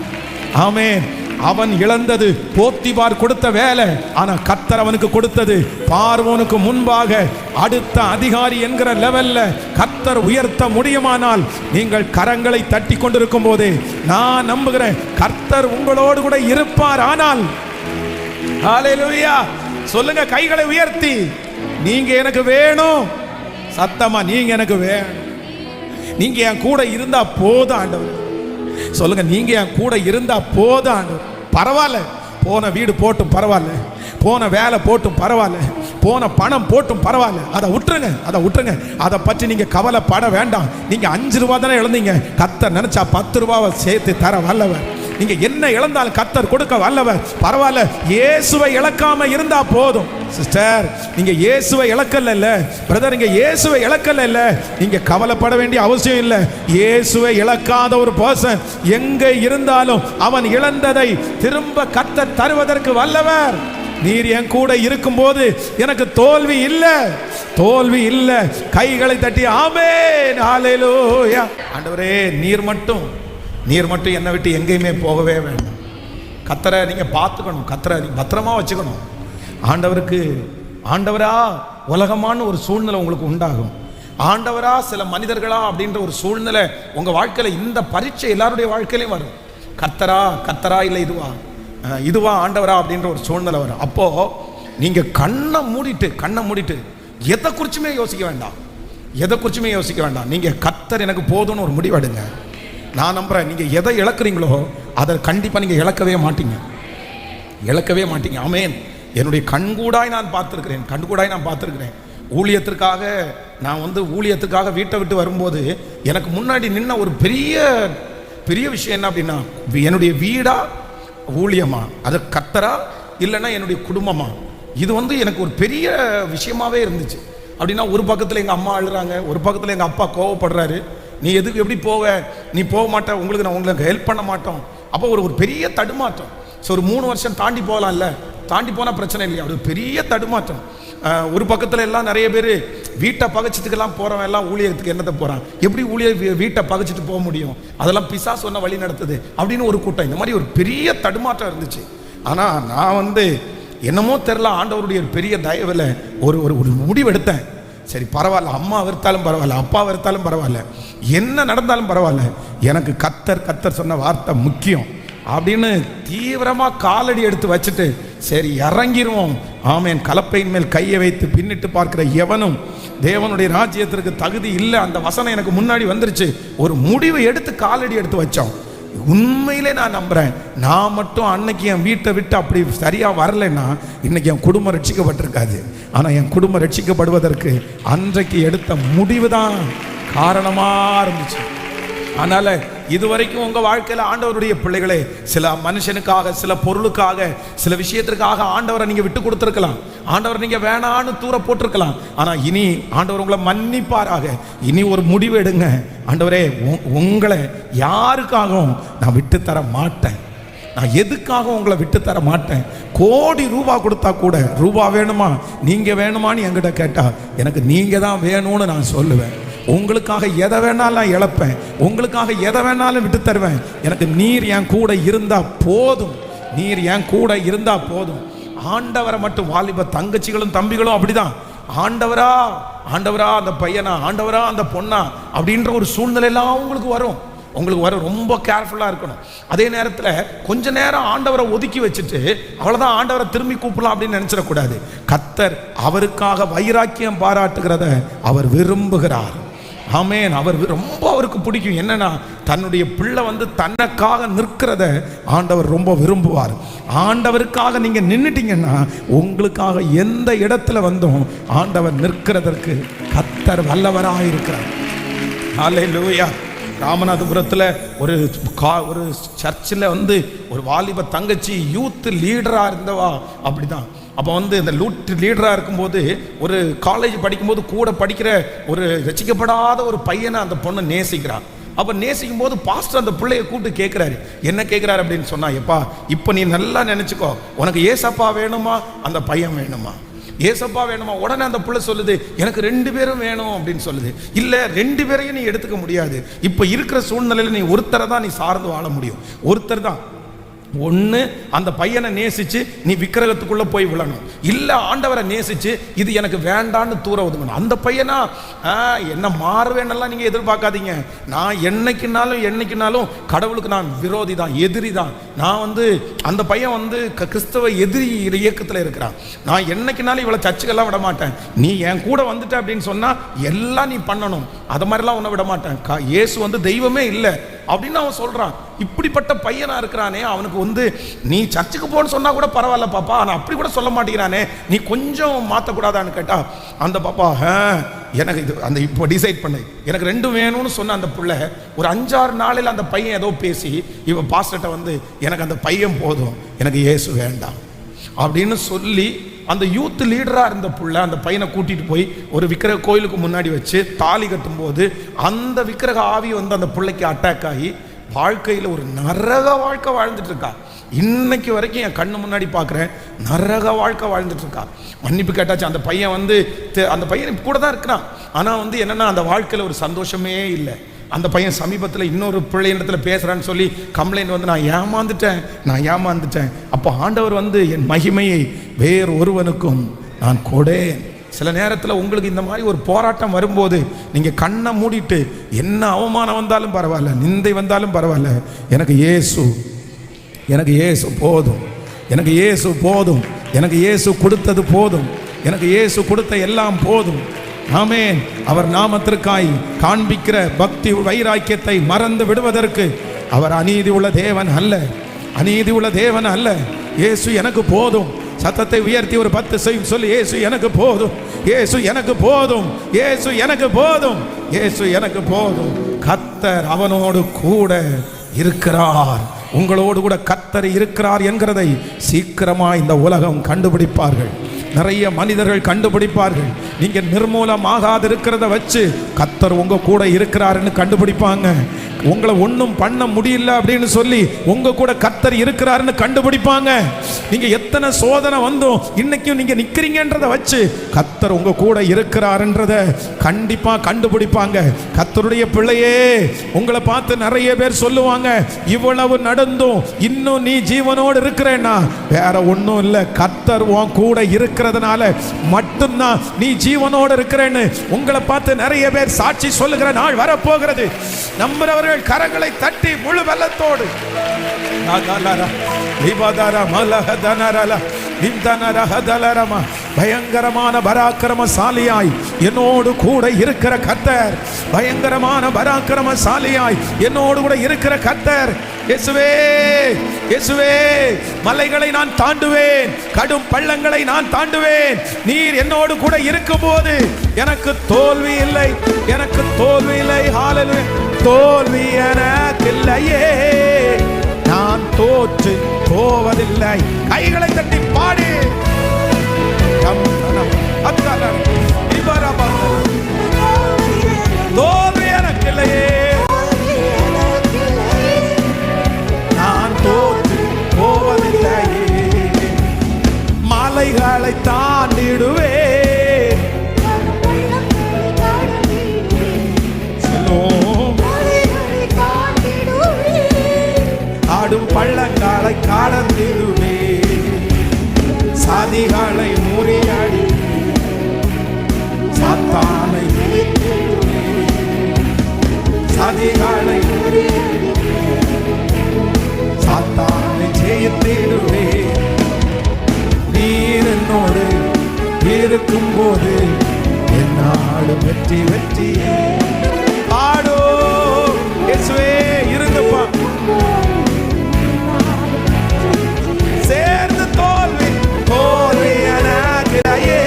ஆமென். அவன் இழந்தது போத்திபார் கொடுத்த வேலை, ஆனா கர்த்தர் அவனுக்கு கொடுத்தது பார்வோனுக்கு முன்பாக அடுத்த அதிகாரி என்கிற லெவல்ல கர்த்தர் உயர்த்த முடியுமானால் நீங்கள் கரங்களை தட்டி கொண்டிருக்கும் போதே நான் நம்புகிறேன் கர்த்தர் உங்களோடு கூட இருப்பார். ஆனால் ஹல்லேலூயா சொல்லுங்க, கைகளை உயர்த்தி, நீங்க எனக்கு வேணும். சத்தமா, நீங்க எனக்கு வேணும். நீங்க என் கூட இருந்தா போதும் ஆண்டவர். சொல்லுங்க, நீங்க என் கூட இருந்தா போதும் ஆண்டவர். பரவாயில்ல, போன வீடு போட்டும் பரவாயில்ல, போன வேலை போட்டும் பரவாயில்ல, போன பணம் போட்டும் பரவாயில்ல, அதை விட்டுருங்க, அதை விட்டுருங்க. அதை பற்றி நீங்க கவலைப்பட வேண்டாம். நீங்க 5 ரூபா தானே இழந்தீங்க, கர்த்தர் நினைச்சா 10 ரூபாவை சேர்த்து தர வல்லவர். நீங்க என்ன இழந்தாலும் கர்த்தர் கொடுக்க வல்லவர். பரவாயில்ல, இயேசுவை இழக்காம இருந்தா போதும். சிஸ்டர், நீங்க இயேசுவை இழக்கல பிரதர், நீங்க இயேசுவை இழக்கல, நீங்க கவலைப்பட வேண்டிய அவசியம் இல்லை. இயேசுவை இழக்காத ஒரு பர்சன் எங்க இருந்தாலும் அவன் இழந்ததை திரும்ப கர்த்தர் தருவதற்கு வல்லவர். நீர் என் கூட இருக்கும்போது எனக்கு தோல்வி இல்லை, தோல்வி இல்லை. கைகளை தட்டி ஆமென், ஹல்லேலூயா. ஆண்டவரே, நீர் மட்டும் என்னை விட்டு எங்கேயுமே போகவே வேண்டாம். கர்த்தரை நீங்க பார்த்துக்கணும், கர்த்தரை பத்திரமா வச்சுக்கணும். ஆண்டவருக்கு ஆண்டவரா உலகமான ஒரு சூழ்நிலை உங்களுக்கு உண்டாகும். ஆண்டவரா சில மனிதர்களா அப்படின்ற ஒரு சூழ்நிலை உங்க வாழ்க்கையில, இந்த பரீட்சை எல்லாருடைய வாழ்க்கையிலையும் வரும். கர்த்தரா இல்லை இதுவா ஆண்டவரா அப்படின்ற ஒரு சூழ்நிலை வரும். அப்போ நீங்க கண்ணை மூடிட்டு எதை குறிச்சுமே யோசிக்க வேண்டாம். நீங்க கர்த்தர் எனக்கு போதும்னு ஒரு முடிவெடுங்க. நான் நம்புறேன், நீங்க எதை இழக்கிறீங்களோ அதை கண்டிப்பா நீங்க இழக்கவே மாட்டீங்க. ஆமென். என்னுடைய கண்கூடாய் நான் பார்த்திருக்கிறேன். ஊழியத்திற்காக நான் ஊழியத்துக்காக வீட்டை விட்டு வரும்போது எனக்கு முன்னாடி நின்ன ஒரு பெரிய விஷயம் என்ன அப்படின்னா, என்னுடைய வீடா ஊழியமா, அது கர்த்தரா இல்லைன்னா என்னுடைய குடும்பமா, இது எனக்கு ஒரு பெரிய விஷயமாவே இருந்துச்சு. அப்படின்னா ஒரு பக்கத்தில் எங்கள் அம்மா அழுறாங்க, ஒரு பக்கத்தில் எங்கள் அப்பா கோவப்படுறாரு. நீ எதுக்கு எப்படி போவ, நீ போக மாட்ட, உங்களுக்கு ஹெல்ப் பண்ண மாட்டோம். அப்போ ஒரு பெரிய தடுமாற்றம். ஸோ ஒரு 3 வருஷம் தாண்டி போகலாம்ல, தாண்டி போனால் பிரச்சனை இல்லையா, அது பெரிய தடுமாற்றம். ஒரு பக்கத்தில் எல்லாம் நிறைய பேர் வீட்டை பகைச்சிட்டுக்கெல்லாம் போகிறவன் எல்லாம் ஊழியத்துக்கு என்னத்தை போகிறான், எப்படி வீட்டை பகைச்சிட்டு போக முடியும், அதெல்லாம் பிசாசு சொன்ன வழி நடத்துது அப்படின்னு ஒரு கூட்டம். இந்த மாதிரி ஒரு பெரிய தடுமாற்றம் இருந்துச்சு. ஆனால் நான் என்னமோ தெரில, ஆண்டவருடைய ஒரு பெரிய தயவில் ஒரு முடிவு எடுத்தேன். சரி பரவாயில்ல, அம்மா வெறுத்தாலும் பரவாயில்ல, அப்பா வெறுத்தாலும் பரவாயில்ல, என்ன நடந்தாலும் பரவாயில்ல, எனக்கு கர்த்தர் சொன்ன வார்த்தை முக்கியம் அப்படின்னு தீவிரமாக காலடி எடுத்து வச்சுட்டு சரி இறங்கிடுவோம். ஆமேன். கலப்பையின் மேல் கையை வைத்து பின்னிட்டு பார்க்கிற எவனும் தேவனுடைய ராஜ்யத்திற்கு தகுதி இல்லை. அந்த வசனம் எனக்கு முன்னாடி வந்துருச்சு. ஒரு முடிவை எடுத்து காலடி எடுத்து வச்சோம். உண்மையிலே நான் நம்புறேன், நான் மட்டும் அன்னைக்கு என் வீட்டை விட்டு அப்படி சரியா வரலைன்னா இன்னைக்கு என் குடும்பம் ரட்சிக்கப்பட்டிருக்காது. ஆனால் என் குடும்பம் ரட்சிக்கப்படுவதற்கு அன்றைக்கு எடுத்த முடிவு தான் காரணமா இருந்துச்சு. அதனால இதுவரைக்கும் உங்க வாழ்க்கையில ஆண்டவருடைய பிள்ளைகளே, சில மனுஷனுக்காக, சில பொருளுக்காக, சில விஷயத்திற்காக ஆண்டவரை நீங்க விட்டு கொடுத்துருக்கலாம், ஆண்டவர் நீங்க வேணான்னு தூர போட்டிருக்கலாம். ஆனா இனி ஆண்டவர் உங்களை மன்னிப்பாராக. இனி ஒரு முடிவு எடுங்க, ஆண்டவரே உங்களை யாருக்காகவும் நான் விட்டு தர மாட்டேன், நான் எதுக்காக உங்களை விட்டு தர மாட்டேன். கோடி ரூபா கொடுத்தா கூட, ரூபா வேணுமா நீங்க வேணுமான்னு என்கிட்ட கேட்டா எனக்கு நீங்க தான் வேணும்னு நான் சொல்லுவேன். உங்களுக்காக எதை வேணாலும் நான் இழப்பேன், உங்களுக்காக எதை வேணாலும் விட்டு தருவேன். எனக்கு நீர் என் கூட இருந்தா போதும், நீர் என் கூட இருந்தா போதும். ஆண்டவரை மட்டும், வாலிப தங்கச்சிகளும் தம்பிகளும் அப்படிதான், ஆண்டவரா ஆண்டவரா அந்த பையனா, ஆண்டவரா அந்த பொண்ணா அப்படின்ற ஒரு சூழ்நிலை எல்லாம் உங்களுக்கு வரும். ரொம்ப கேர்ஃபுல்லாக இருக்கணும். அதே நேரத்தில் கொஞ்ச நேரம் ஆண்டவரை ஒதுக்கி வச்சுட்டு அவ்வளோதான் ஆண்டவரை திரும்பி கூப்பிடலாம் அப்படின்னு நினச்சிடக்கூடாது. கர்த்தர் அவருக்காக வைராக்கியம் பாராட்டுகிறத அவர் விரும்புகிறார். ஆமென். அவருக்கு பிடிக்கும். என்னன்னா, தன்னுடைய பிள்ளை தனக்காக நிற்கிறத ஆண்டவர் ரொம்ப விரும்புவார். ஆண்டவருக்காக நீங்க நின்னுட்டீங்கன்னா உங்களுக்காக எந்த இடத்துல ஆண்டவர் நிற்கிறதற்கு கர்த்தர் வல்லவராக இருக்கிறார். ஹல்லேலூயா. ராமநாதபுரத்தில் ஒரு சர்ச்சில் ஒரு வாலிப தங்கச்சி யூத் லீடராக இருந்தவா. அப்படிதான். அப்போ இந்த லீடராக இருக்கும்போது ஒரு காலேஜ் படிக்கும்போது கூட படிக்கிற ஒரு ரசிக்கப்படாத ஒரு பையனை அந்த பொண்ணை நேசிக்கிறான். அப்போ நேசிக்கும் போது பாஸ்டர் அந்த பிள்ளையை கூப்பிட்டு கேட்குறாரு. என்ன கேட்குறாரு அப்படின்னு சொன்னா, எப்பா இப்போ நீ நல்லா நினச்சிக்கோ, உனக்கு ஏசப்பா வேணுமா அந்த பையன் வேணுமா? ஏசப்பா வேணுமா? உடனே அந்த பிள்ளை சொல்லுது, எனக்கு 2 பேரும் வேணும் அப்படின்னு சொல்லுது. இல்லை, 2 பேரையும் நீ எடுத்துக்க முடியாது. இப்போ இருக்கிற சூழ்நிலையில் நீ ஒருத்தரை தான் நீ சார்ந்து வாழ முடியும். ஒருத்தர் தான். ஒன்று அந்த பையனை நேசிச்சு நீ விக்கிரகத்துக்குள்ள போய் விழணும், இல்லை ஆண்டவரை நேசிச்சு இது எனக்கு வேண்டான்னு தூர ஒதுங்கணும். அந்த பையனா என்ன மாறுவேன்னெல்லாம் நீங்க எதிர்பார்க்காதீங்க. நான் என்னைக்குனாலும் கடவுளுக்கு நான் விரோதி தான், எதிரி தான். நான் அந்த பையன் கிறிஸ்தவ எதிரி இயக்கத்தில் இருக்கிறான். நான் என்னைக்குனாலும் இவளை சர்ச்சுக்கெல்லாம் விட மாட்டேன். நீ என் கூட வந்துட்ட அப்படின்னு சொன்னா எல்லாம் நீ பண்ணணும், அது மாதிரிலாம் உன்னை விட மாட்டேன். இயேசு தெய்வமே இல்லை அப்படின்னு அவன் சொல்றான். இப்படிப்பட்ட பையனா இருக்கிறானே, அவனுக்கு நீ சர்ச்சுக்கு போன்னு சொன்னா கூட பரவாயில்ல பாப்பா, ஆனா அப்படி கூட சொல்ல மாட்டேங்கிறானே, நீ கொஞ்சம் மாத்தக்கூடாதான்னு கேட்டா அந்த பாப்பா எனக்கு இது இப்போ டிசைட் பண்ணு, எனக்கு 2 வேணும்னு சொன்ன அந்த பிள்ளை ஒரு 5-6 நாளில் அந்த பையன் ஏதோ பேசி இவன் பாஸ்டர்ட்ட எனக்கு அந்த பையன் போதும், எனக்கு இயேசு வேண்டாம் அப்படின்னு சொல்லி அந்த யூத் லீடராக இருந்த பிள்ளை அந்த பையனை கூட்டிட்டு போய் ஒரு விக்கிரக கோயிலுக்கு முன்னாடி வச்சு தாலி கட்டும்போது அந்த விக்கிரக ஆவி அந்த பிள்ளைக்கு அட்டாக் ஆகி வாழ்க்கையில் ஒரு நரக வாழ்க்கை வாழ்ந்துட்டு இருக்கா. இன்னைக்கு வரைக்கும் என் கண்ணு முன்னாடி பார்க்குறேன், நரக வாழ்க்கை வாழ்ந்துட்டு இருக்கா. மன்னிப்பு கேட்டாச்சு. அந்த பையன் அந்த பையன் கூட தான் இருக்கிறான். ஆனால் என்னன்னா அந்த வாழ்க்கையில் ஒரு சந்தோஷமே இல்லை. அந்த பையன் சமீபத்தில் இன்னொரு பிள்ளையிடத்தில் பேசுகிறான்னு சொல்லி கம்ப்ளைண்ட் நான் ஏமாந்துட்டேன். அப்போ ஆண்டவர் என் மகிமையை வேறு ஒருவனுக்கும் நான் கொடேன். சில நேரத்தில் உங்களுக்கு இந்த மாதிரி ஒரு போராட்டம் வரும்போது நீங்கள் கண்ணை மூடிட்டு என்ன அவமானம் வந்தாலும் பரவாயில்ல, நிந்தை வந்தாலும் பரவாயில்ல, எனக்கு இயேசு போதும், எனக்கு இயேசு போதும், எனக்கு இயேசு கொடுத்தது போதும், எனக்கு இயேசு கொடுத்த எல்லாம் போதும். ஆமென். அவர் நாமத்திற்காய் காண்பிக்கிற பக்தி வைராக்கியத்தை மறந்து விடுவதற்கு அவர் அநீதி உள்ள தேவன் அல்ல. இயேசு எனக்கு போதும். சத்தத்தை உயர்த்தி ஒரு 10 செய்யும் சொல்லி, இயேசு எனக்கு போதும், இயேசு எனக்கு போதும், இயேசு எனக்கு போதும், இயேசு எனக்கு போதும். கர்த்தர் அவனோடு கூட இருக்கிறார். உங்களோடு கூட கர்த்தர் இருக்கிறார் என்கிறதை சீக்கிரமா இந்த உலகம் கண்டுபிடிப்பார்கள். நிறைய மனிதர்கள் கண்டுபிடிப்பார்கள். நீங்க நிர்மூலமாகாது இருக்கிறத வச்சு கர்த்தர் உங்க கூட இருக்கிறாருன்னு கண்டுபிடிப்பாங்க. உங்களை ஒன்றும் பண்ண முடியல அப்படின்னு சொல்லி உங்க கூட கர்த்தர் இருக்கிறாருன்னு கண்டுபிடிப்பாங்க. நீங்க எத்தனை சோதனை வந்தோம் இன்னைக்கும் நீங்க நிக்கிறீங்கன்றத வச்சு கர்த்தர் உங்க கூட இருக்கிறாருன்றத கண்டிப்பா கண்டுபிடிப்பாங்க. கர்த்தருடைய பிள்ளையே, உங்களை பார்த்து நிறைய பேர் சொல்லுவாங்க, இவ்வளவு நடந்தும் இன்னும் நீ ஜீவனோடு இருக்கிறேன்னா வேற ஒன்றும் இல்லை, கர்த்தர் உன் கூட இருக்கிறதுனால மட்டும்தான் நீ ஜீவனோடு இருக்கிறேன்னு உங்களை பார்த்து நிறைய பேர் சாட்சி சொல்லுகிற நாள் வரப்போகிறது. நம்புறவர்கள் கரங்களை தட்டி முழு வெள்ளத்தோடு பயங்கரமான பராக்கிரமசாலியாய் என்னோடு கூட இருக்கிற கர்த்தர், பயங்கரமான பராக்கிரமசாலியாய் என்னோடு கூட இருக்கிற கர்த்தர். இயேசுவே, இயேசுவே, மலைகளை நான் தாண்டுவேன், கடும் பள்ளங்களை நான் தாண்டுவேன். நீர் என்னோடு கூட இருக்கும்போது எனக்கு தோல்வி இல்லை, எனக்கு தோல்வி இல்லை. ஹல்லேலூயா. தோல்வி எனக்கில்லையே, நான் தோற்று போவதில்லை. கைகளை தட்டி பாடி தோல்வி எனக்கில்லையே, நான் தோற்று போவதில்லையே. மலைகளை தாண்டிடுவேன், ஆடும் பள்ளங்களை கடந்திடுவே. சதிகளை முறியடி சாத்தானை சதிகளை சாத்தானை ஜெயித்திடுவே. நீர் என்னோடு இருக்கும் போது என்னாடு வெற்றி வெற்றி ஆடோ. இயேசுவே இருங்கப்பா, சேர்ந்து தோல்வி தோல்வி எனக்குறையே.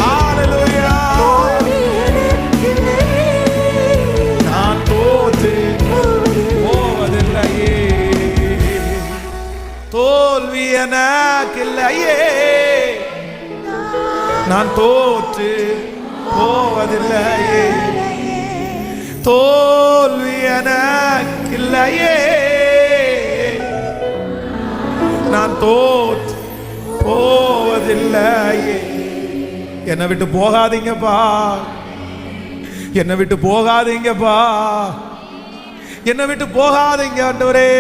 ஹல்லேலூயா. நான் தோற்று போவதில்லையே, தோல்வி எனக்கில்லையே. நான் தோற்று போவதில்லையே, தோல்வி எனக்கில்லையே. நான் தோற்று போவதில்லையே. என்னை விட்டு போகாதீங்கப்பா, என்னை விட்டு போகாதீங்கப்பா, என்னை விட்டு போகாதீங்க ஆண்டவரே.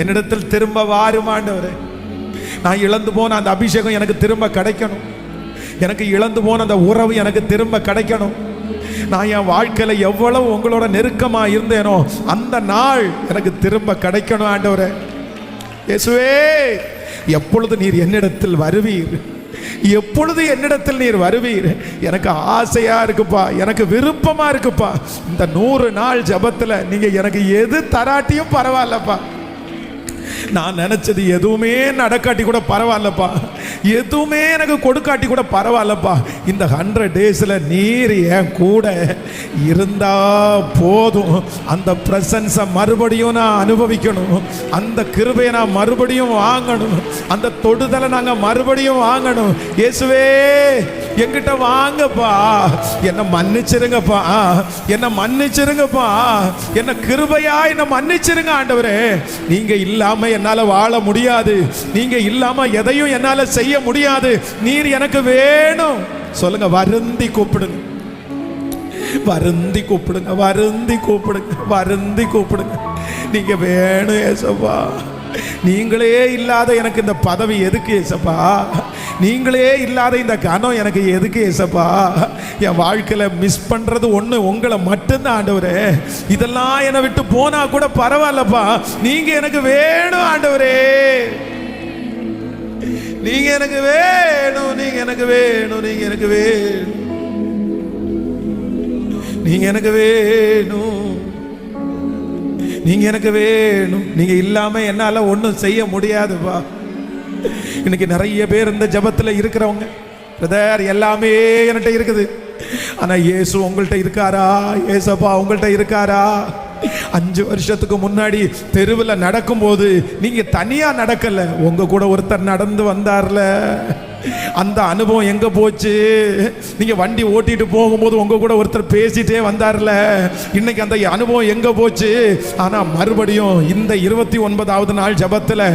என்னிடத்தில் திரும்ப வாரும் ஆண்டவரே. நான் இழந்து போன அந்த அபிஷேகம் எனக்கு திரும்ப கிடைக்கணும். எனக்கு இழந்து போன அந்த உறவு எனக்கு திரும்ப கிடைக்கணும். நான் என் வாழ்க்கையில் எவ்வளவு உங்களோட நெருக்கமாக இருந்தேனோ அந்த நாள் எனக்கு திரும்ப கிடைக்கணும் ஆண்டவரே. இயேசுவே, எப்பொழுது நீர் என்னிடத்தில் வருவீர், எப்பொழுது என்னிடத்தில் நீர் வருவீர். எனக்கு ஆசையா இருக்குப்பா, எனக்கு விருப்பமா இருக்குப்பா. இந்த 100 நாள் ஜபத்தில் நீங்க எனக்கு எது தராட்டியும் பரவாயில்லப்பா. நான் நினைச்சது எதுவுமே நடக்காட்டி கூட பரவாயில்லப்பா, எதுவுமே எனக்கு கொடுக்காட்டி கூட பரவாயில்லப்பா. இந்த 100 டேஸ்ல நீர் என் கூட இருந்தா போதும். அந்த பிரசன்ஸை மறுபடியும் நான் அனுபவிக்கணும், அந்த கிருபையை நான் மறுபடியும் வாங்கணும், அந்த தொடுதலை நாங்க மறுபடியும் வாங்கணும். இயேசுவே, என்கிட்ட வாங்கப்பா, என்ன மன்னிச்சிருங்கப்பா, என்ன மன்னிச்சிருங்கப்பா, என்ன கிருபையா என்ன மன்னிச்சிருங்க ஆண்டவரே. நீங்க இல்லாம என்னால வாழ முடியாது, நீங்க இல்லாம எதையும் என்னால செய்ய முடியாது. நீர் எனக்கு வேணும். சொல்லுங்க, வருந்தி கூப்பிடுங்க, வருந்தி கூப்பிடுங்க, வருந்தி கூப்பிடுங்க, வருந்தி கூப்பிடுங்க. நீங்க வேணும் ஏசப்பா. நீங்களே இல்லாத எனக்கு இந்த பதவி எதுக்கு ஏசப்பா? நீங்களே இல்லாத இந்த கனம் எனக்கு எதுக்கு ஏசப்பா? என் வாழ்க்கையில மிஸ் பண்றது ஒண்ணு உங்களை மட்டும்தான் ஆண்டவரே. இதெல்லாம் என்னை விட்டு போனா கூட பரவாயில்லப்பா, நீங்க எனக்கு வேணும் ஆண்டவரே. நீங்க எனக்கு வேணும், நீங்க எனக்கு வேணும், நீங்க எனக்கு வேணும், நீங்க எனக்கு வேணும், நீங்க எனக்கு வேணும். நீங்க இல்லாம என்னால ஒன்றும் செய்ய முடியாதுப்பா. இன்னைக்கு நிறைய பேர் இந்த ஜபத்துல இருக்கிறவங்க, பிரதர் எல்லாமே என்கிட்ட இருக்குது, ஆனா இயேசு உங்கள்கிட்ட இருக்காரா? ஏசப்பா உங்கள்கிட்ட இருக்காரா? 5 வருஷத்துக்கு முன்னாடி தெருவில் நடக்கும்போது நீங்க தனியா நடக்கல, உங்க கூட ஒருத்தர் நடந்து வந்தார்ல, அந்த அனுபவம் எங்க போச்சு? நீங்க வண்டி ஓட்டிட்டு போகும்போது உங்க கூட ஒருத்தர் பேசிட்டே வந்தார்ல, இன்னைக்கு அந்த அனுபவம் எங்க போச்சு? ஆனா மறுபடியும் இந்த 29வது நாள் ஜபத்துல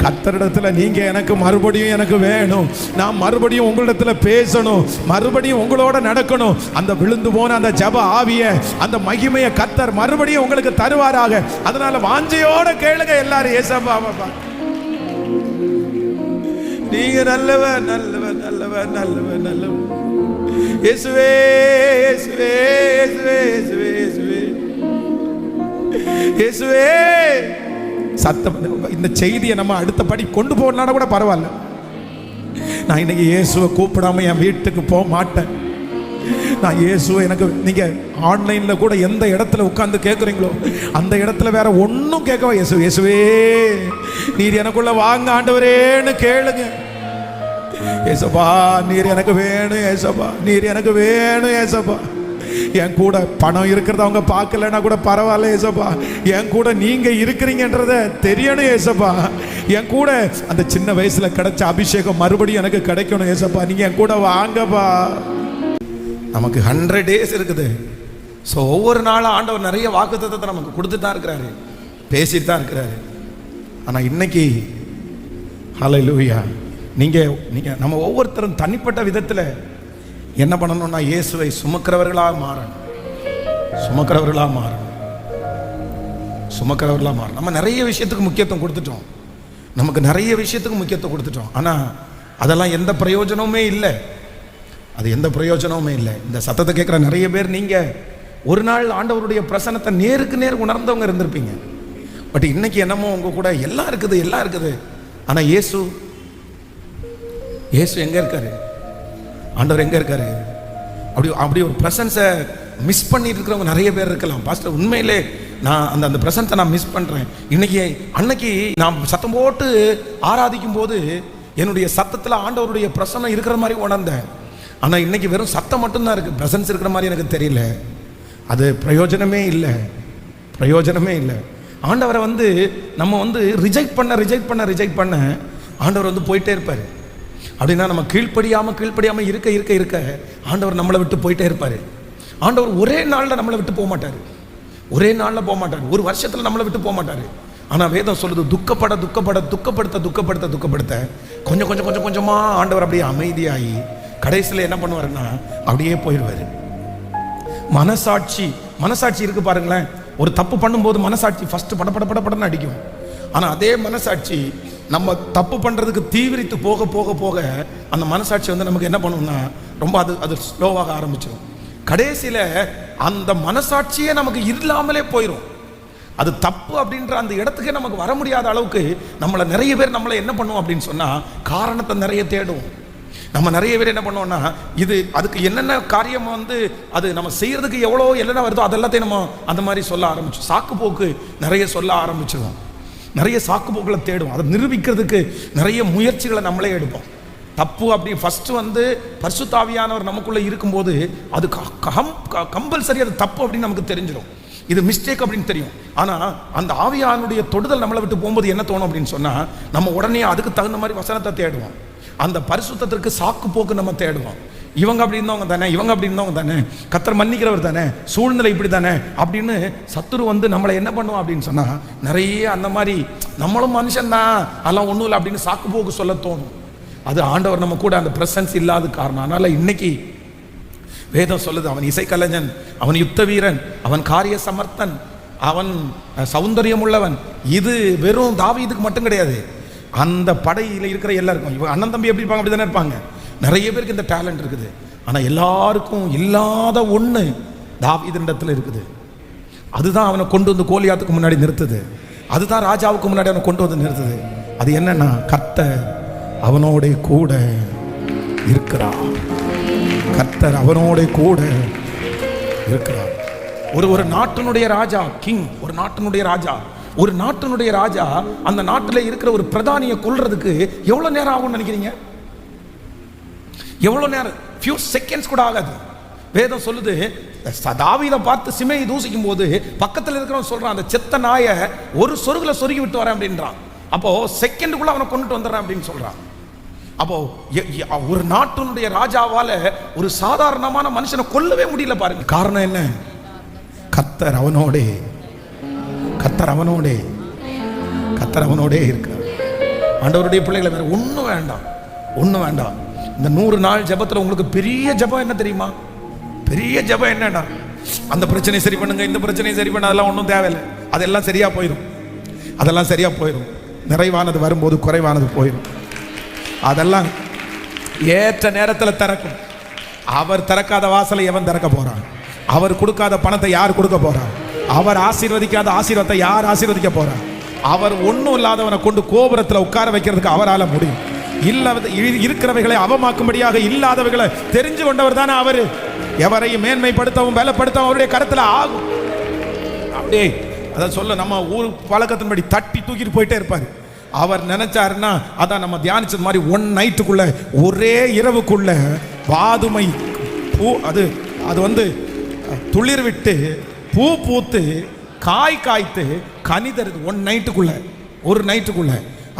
கர்த்தரிடத்துல நீங்க எனக்கு மறுபடியும் எனக்கு வேணும், நான் மறுபடியும் உங்களிடத்துல பேசணும், மறுபடியும் உங்களோட நடக்கணும். அந்த விழுந்து போன அந்த ஜப ஆவிய, அந்த மகிமையை கர்த்தர் மறுபடியும் உங்களுக்கு தருவாராக. அதனால வாஞ்சையோட கேளுங்க எல்லாரும். ஏசப்பா நீங்க நல்லவர், நல்லவர், நல்லவர், நல்லவர், நல்லவர். இயேசுவே, இயேசுவே, இயேசுவே, இயேசுவே, இயேசுவே, இயேசுவே. சத்தம். இந்த செய்தியை நம்ம அடுத்த படி கொண்டு போகலனா கூட பரவாயில்ல. நான் இன்னைக்கு இயேசுவை கூப்பிடாம என் வீட்டுக்கு போக மாட்டேன். நான் இயேசுவை எனக்கு, நீங்க ஆன்லைன்ல கூட எந்த இடத்துல உட்கார்ந்து கேட்குறீங்களோ அந்த இடத்துல வேற ஒன்றும் கேட்கவா, இயேசு இயேசுவே நீர் எனக்குள்ள வாங்க ஆண்டவரேன்னு கேளுங்க. ஏசப்பா நீர் எனக்கு வேணும், ஏசப்பா நீர் எனக்கு வேணும், ஏசப்பா என் கூட பணம் இருக்கிறத அவங்க பார்க்கலன்னா கூட பரவாயில்ல ஏசப்பா, என் கூட நீங்க இருக்கிறீங்கன்றத தெரியணும் ஏசப்பா. என் கூட அந்த சின்ன வயசுல கிடைச்ச அபிஷேகம் மறுபடியும் எனக்கு கிடைக்கணும் ஏசப்பா, நீங்க என் கூட வாங்கப்பா. நமக்கு 100 டேஸ் இருக்குது. ஸோ ஒவ்வொரு நாளும் ஆண்டவர் நிறைய வாக்குத்தத்தத்தை நமக்கு கொடுத்துட்டு தான் இருக்கிறாரு, பேசிட்டு தான் இருக்கிறாரு. ஆனால் இன்னைக்கு ஹல்லேலூயா, நீங்கள் நம்ம ஒவ்வொருத்தரும் தனிப்பட்ட விதத்தில் என்ன பண்ணணும்னா இயேசுவை சுமக்கிறவர்களாக மாறணும், சுமக்கிறவர்களாக மாறணும், சுமக்கிறவர்களாக மாறும். நம்ம நிறைய விஷயத்துக்கு முக்கியத்துவம் கொடுத்துட்டோம், நமக்கு நிறைய விஷயத்துக்கு முக்கியத்துவம் கொடுத்துட்டோம். ஆனால் அதெல்லாம் எந்த பிரயோஜனமுமே இல்லை, அது எந்த பிரயோஜனமுமே இல்லை. இந்த சத்தத்தை கேட்குற நிறைய பேர் நீங்கள் ஒரு நாள் ஆண்டவருடைய பிரசன்னத்தை நேருக்கு நேர் உணர்ந்தவங்க இருந்திருப்பீங்க. பட் இன்னைக்கு என்னமோ உங்கள் கூட எல்லாம் இருக்குது, எல்லாம் இருக்குது. ஆனால் இயேசு எங்கே இருக்காரு? ஆண்டவர் எங்கே இருக்காரு? அப்படி ஒரு பிரசன்ஸை மிஸ் பண்ணிட்டு இருக்கிறவங்க நிறைய பேர் இருக்கலாம். பாஸ்டர், உண்மையிலே நான் அந்த பிரசன்ஸை நான் மிஸ் பண்ணுறேன். அன்னைக்கு நான் சத்தம் போட்டு ஆராதிக்கும் போது என்னுடைய சத்தத்தில் ஆண்டவருடைய பிரசன்னம் இருக்கிற மாதிரி உணர்ந்தேன். ஆனால் இன்னைக்கு வெறும் சத்தம் மட்டும்தான் இருக்குது, பிரசன்ஸ் இருக்கிற மாதிரி எனக்கு தெரியல. அது பிரயோஜனமே இல்லை, பிரயோஜனமே இல்லை. ஆண்டவரை நம்ம ரிஜெக்ட் பண்ண ஆண்டவர் போயிட்டே இருப்பார். அப்படின்னா நம்ம கீழ்ப்படியாமல் இருக்க ஆண்டவர் நம்மளை விட்டு போயிட்டே இருப்பார். ஆண்டவர் ஒரே நாளில் நம்மளை விட்டு போக மாட்டார், ஒரு வருஷத்தில் நம்மளை விட்டு போக மாட்டார். ஆனால் வேதம் சொல்லுது, துக்கப்படுத்த கொஞ்சமாக ஆண்டவர் அப்படியே அமைதியாகி கடைசியில் என்ன பண்ணுவாருன்னா அப்படியே போயிடுவார். மனசாட்சி இருக்கு பாருங்களேன். ஒரு தப்பு பண்ணும்போது மனசாட்சி ஃபர்ஸ்ட் படன்னு அடிக்கும். ஆனால் அதே மனசாட்சி நம்ம தப்பு பண்ணுறதுக்கு தீவிரித்து போக போக போக அந்த மனசாட்சி நமக்கு என்ன பண்ணும்னா ரொம்ப அது ஸ்லோவாக ஆரம்பிச்சிடும். கடைசியில் அந்த மனசாட்சியே நமக்கு இல்லாமலே போயிடும். அது தப்பு அப்படின்ற அந்த இடத்துக்கே நமக்கு வர முடியாத அளவுக்கு நிறைய பேர் நம்மளை என்ன பண்ணுவோம் அப்படின்னு சொன்னால் காரணத்தை நிறைய தேடுவோம். நம்ம நிறைய பேர் என்ன பண்ணுவோம்னா அதுக்கு என்னென்ன காரியம் அது நம்ம செய்யறதுக்கு எவ்வளோ என்னென்ன வருதோ அதெல்லாத்தையும் நம்ம அந்த மாதிரி சொல்ல ஆரம்பிச்சோம். சாக்கு போக்கு நிறைய சொல்ல ஆரம்பிச்சிடுவோம், நிறைய சாக்கு போக்குகளை தேடுவோம். அதை நிரூபிக்கிறதுக்கு நிறைய முயற்சிகளை நம்மளே எடுப்போம். தப்பு அப்படி ஃபர்ஸ்ட் பரிசுத்த ஆவியானவர் நமக்குள்ள இருக்கும்போது அது கம்பல்சரி அது தப்பு அப்படின்னு நமக்கு தெரிஞ்சிடும், இது மிஸ்டேக் அப்படின்னு தெரியும். ஆனால் அந்த ஆவியானுடைய தொடுதல் நம்மளை விட்டு போகும்போது என்ன தோணும் அப்படின்னு சொன்னால் நம்ம உடனே அதுக்கு தகுந்த மாதிரி வசனத்தை தேடுவோம். அந்த பரிசுத்தத்திற்கு சாக்கு போக்கு நம்ம தேடுவோம். இவங்க அப்படி இருந்தவங்க தானே, கர்த்தர் மன்னிக்கிறவர் தானே, சூழ்நிலை இப்படி தானே அப்படின்னு சத்துரு நம்மளை என்ன பண்ணுவோம் அப்படின்னு சொன்னா நிறைய அந்த மாதிரி நம்மளும் மனுஷன் தான், அதெல்லாம் ஒன்றும் இல்லை அப்படின்னு சாக்கு போக்கு சொல்ல தோணும். அது ஆண்டவர் நம்ம கூட அந்த பிரசன்ஸ் இல்லாத காரணம். அதனால இன்னைக்கு வேதம் சொல்லுது, அவன் இசைக்கலைஞன், அவன் யுத்த வீரன், அவன் காரிய சமர்த்தன், அவன் சௌந்தரியம் உள்ளவன். இது வெறும் தாவீதுக்கு மட்டும் கிடையாது, அந்த படையில் இருக்கிற எல்லாருக்கும். இவங்க அண்ணன் தம்பி எப்படி இருப்பாங்க அப்படி தானே இருப்பாங்க. நிறைய பேருக்கு இந்த டேலண்ட் இருக்குது. ஆனால் எல்லாருக்கும் இல்லாத ஒன்று தாவீதினிடத்தில் இருக்குது. அதுதான் அவனை கொண்டு கோலியாத்துக்கு முன்னாடி நிறுத்துது, அதுதான் ராஜாவுக்கு முன்னாடி அவனை கொண்டு நிறுத்துது. அது என்னன்னா, கர்த்தர் அவனோட கூட இருக்கிறார், கர்த்தர் அவனோட கூட இருக்கிறார். ஒரு நாட்டினுடைய ராஜா, கிங், ஒரு நாட்டினுடைய ராஜா அந்த நாட்டில் இருக்கிற ஒரு பிரதானியை கொல்றதுக்கு எவ்வளவு நேரம் ஆகும்னு நினைக்கிறீங்க? எவ்வளவு நேரம்? ஃபியூ செகண்ட்ஸ் கூட ஆகாது. வேதம் சொல்லுது, தாவீதை பார்த்து சிமையை தூசிக்கும் போது பக்கத்தில் இருக்கிறவன் சொல்றான், அந்த செத்த நாயை ஒரு சொருகுல சொருகி விட்டு வரேன் அப்படின்றான். அப்போ செகண்டுக்குள்ள அவனை கொண்டுட்டு வந்துடுறேன் அப்படின்னு சொல்றான். அப்போ ஒரு நாட்டினுடைய ராஜாவால ஒரு சாதாரணமான மனுஷனை கொல்லவே முடியல பாருங்க. காரணம் என்ன? கர்த்தர் அவனோடே இருக்கிறார். ஆண்டவருடைய பிள்ளைகளை வேற ஒன்றும் வேண்டாம். இந்த 100 நாள் ஜெபத்தில் உங்களுக்கு பெரிய ஜெபம் என்ன தெரியுமா? பெரிய ஜெபம் என்னன்னா, அந்த பிரச்சனையை சரி பண்ணுங்க, இந்த பிரச்சனையை சரி பண்ண, அதெல்லாம் ஒன்றும் தேவையில்லை, அதெல்லாம் சரியா போயிடும். நிறைவானது வரும்போது குறைவானது போயிடும். அதெல்லாம் ஏற்ற நேரத்தில் திறக்கும். அவர் திறக்காத வாசலை எவன் திறக்க போறான்? அவர் கொடுக்காத பணத்தை யார் கொடுக்க போறான்? அவர் ஆசீர்வதிக்காத ஆசீர்வாதத்தை யார் ஆசீர்வதிக்க போறார்? அவர் ஒன்றும் இல்லாதவனை கொண்டு கோபுரத்தில் உட்கார வைக்கிறதுக்கு அவரால் முடியும். இருக்கிறவைகளை அவமாக்கும்படியாக இல்லாதவைகளை தெரிஞ்சு கொண்டவர் தானே அவர். எவரையும் மேன்மைப்படுத்தவும் பலப்படுத்தவும் அவருடைய கருத்துல ஆகும். அப்படியே அதை சொல்ல நம்ம ஊர் பழக்கத்தின்படி தட்டி தூக்கிட்டு போயிட்டே இருப்பார். அவர் நினைச்சாருன்னா அதான் நம்ம தியானிச்சது மாதிரி ஒன் நைட்டுக்குள்ள, ஒரே இரவுக்குள்ள வாதுமை பூ அது துளிர் விட்டு பூ பூத்து காய் காய்த்து கனி தருது. ஒரு நைட்டுக்குள்ள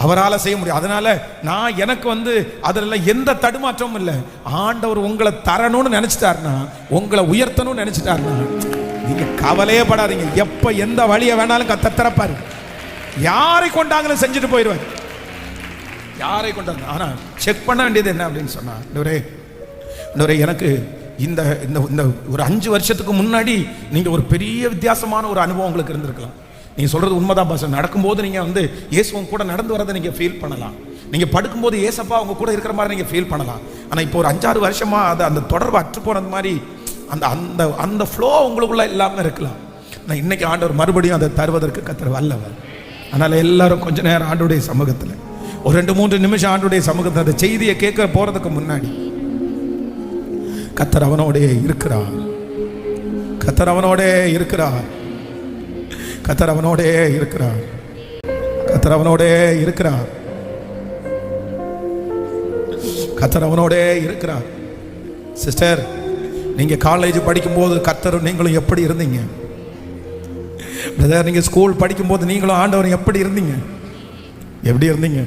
அவரால் செய்ய முடியும். அதனால நான் எனக்கு அதில் எந்த தடுமாற்றமும் இல்லை. ஆண்டவர் உங்களை தரணும்னு நினைச்சிட்டாருன்னா, உங்களை உயர்த்தணும்னு நினைச்சிட்டாருன்னா, நீங்க கவலையே படாதீங்க. எப்ப எந்த வழியை வேணாலும் கர்த்தர் திறப்பாரு. யாரை கொண்டாங்களும் செஞ்சுட்டு போயிடுவார். யாரை கொண்டாங்க. ஆனா செக் பண்ண வேண்டியது என்ன அப்படின்னு சொன்னா, எனக்கு இந்த இந்த ஒரு 5 வருஷத்துக்கு முன்னாடி நீங்க ஒரு பெரிய வித்தியாசமான ஒரு அனுபவம் உங்களுக்கு இருந்திருக்கலாம். நீங்க சொல்றது உண்மைதான் பாஸ்டர். நடக்கும்போது நீங்க வந்து இயேசுவும் கூட நடந்து வரதை நீங்க ஃபீல் பண்ணலாம். நீங்க படுக்கும்போது ஏசப்பா அவங்க கூட இருக்கிற மாதிரி நீங்க ஃபீல் பண்ணலாம். ஆனா இப்போ ஒரு 5-6 வருஷமா அது அந்த தொடர்பு அற்று போனது மாதிரி அந்த அந்த அந்த ஃப்ளோ உங்களுக்குள்ள இல்லாம இருக்கலாம். நான் இன்னைக்கு ஆண்டவர் மறுபடியும் அதை தருவதற்கு கர்த்தர் வல்லவர். அதனால எல்லாரும் கொஞ்ச நேரம் ஆண்டவருடைய சமூகத்தில் ஒரு 2-3 நிமிஷம் ஆண்டவருடைய சமூகத்தில் அந்த செய்தியை கேட்க போறதுக்கு முன்னாடி கர்த்தர் அவனோடே இருக்கிறார். கர்த்தர் அவனோடே இருக்கிறார். கர்த்தர் அவனோடே இருக்கிறார். கர்த்தர் அவனோடே இருக்கிறார். கர்த்தர் அவனோடே இருக்கிறார். சிஸ்டர், நீங்க காலேஜ் படிக்கும்போது கர்த்தர் நீங்களும் எப்படி இருந்தீங்க? பிரதர், நீங்க ஸ்கூல் படிக்கும்போது நீங்களும் ஆண்டவர் எப்படி இருந்தீங்க? எப்படி இருந்தீங்க?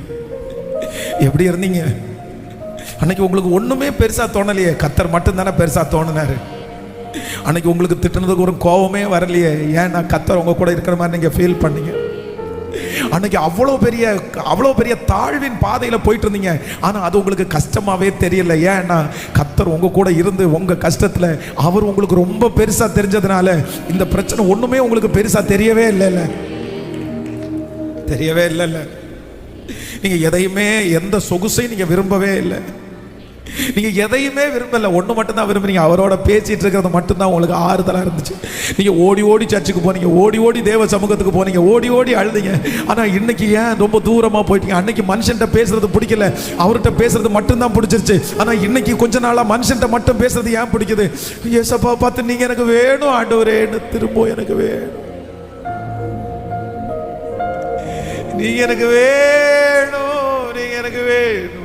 எப்படி இருந்தீங்க? அன்னைக்கு உங்களுக்கு ஒண்ணுமே பெருசா தோணலையே, கர்த்தர் மட்டும் தானே பெருசா தோணினாரு. அன்னைக்கு உங்களுக்கு திட்டுனதுக்கு ஒரு கோபமே வரலையே, ஏன்னா கர்த்தர் உங்க கூட இருக்கிற மாதிரி நீங்க ஃபீல் பண்ணீங்க. அன்னைக்கு அவ்வளோ பெரிய தாழ்வின் பாதையில போயிட்டு இருந்தீங்க. ஆனா அது உங்களுக்கு கஷ்டமாவே தெரியல. ஏன்னா கர்த்தர் உங்க கூட இருந்து உங்க கஷ்டத்துல அவர் உங்களுக்கு ரொம்ப பெருசா தெரிஞ்சதுனால இந்த பிரச்சனை ஒண்ணுமே உங்களுக்கு பெருசா தெரியவே இல்லைல்ல. தெரியவே இல்லைல்ல. நீங்க எதையுமே, எந்த சொகுசையும் நீங்க விரும்பவே இல்லை. நீங்க எதையுமே விரும்பல, ஒண்ணு மட்டும் தான் விரும்புறீங்க. அவரோட பேசிட்டு இருக்கிறது மட்டும்தான் உங்களுக்கு ஆறுதலா இருந்துச்சு. நீங்க ஓடி ஓடி சர்ச்சுக்கு போனீங்க, ஓடி ஓடி தேவ சமூகத்துக்கு போனீங்க, ஓடி ஓடி அழுதீங்க. ஆனா இன்னைக்கு ஏன் ரொம்ப தூரமா போயிட்டீங்க? அன்னைக்கு மனுஷன்ட்ட பேசுறது பிடிக்கல, அவர்கிட்ட பேசுறது மட்டும்தான் பிடிச்சிருச்சு. ஆனா இன்னைக்கு கொஞ்ச நாளா மனுஷன்ட்ட மட்டும் பேசுறது ஏன் பிடிக்குது? ஏசப்பா பார்த்து நீங்க எனக்கு வேணும் ஆண்டவரேன்னு திரும்ப எனக்கு வேணும், நீங்க எனக்கு வேணும், நீங்க எனக்கு வேணும்,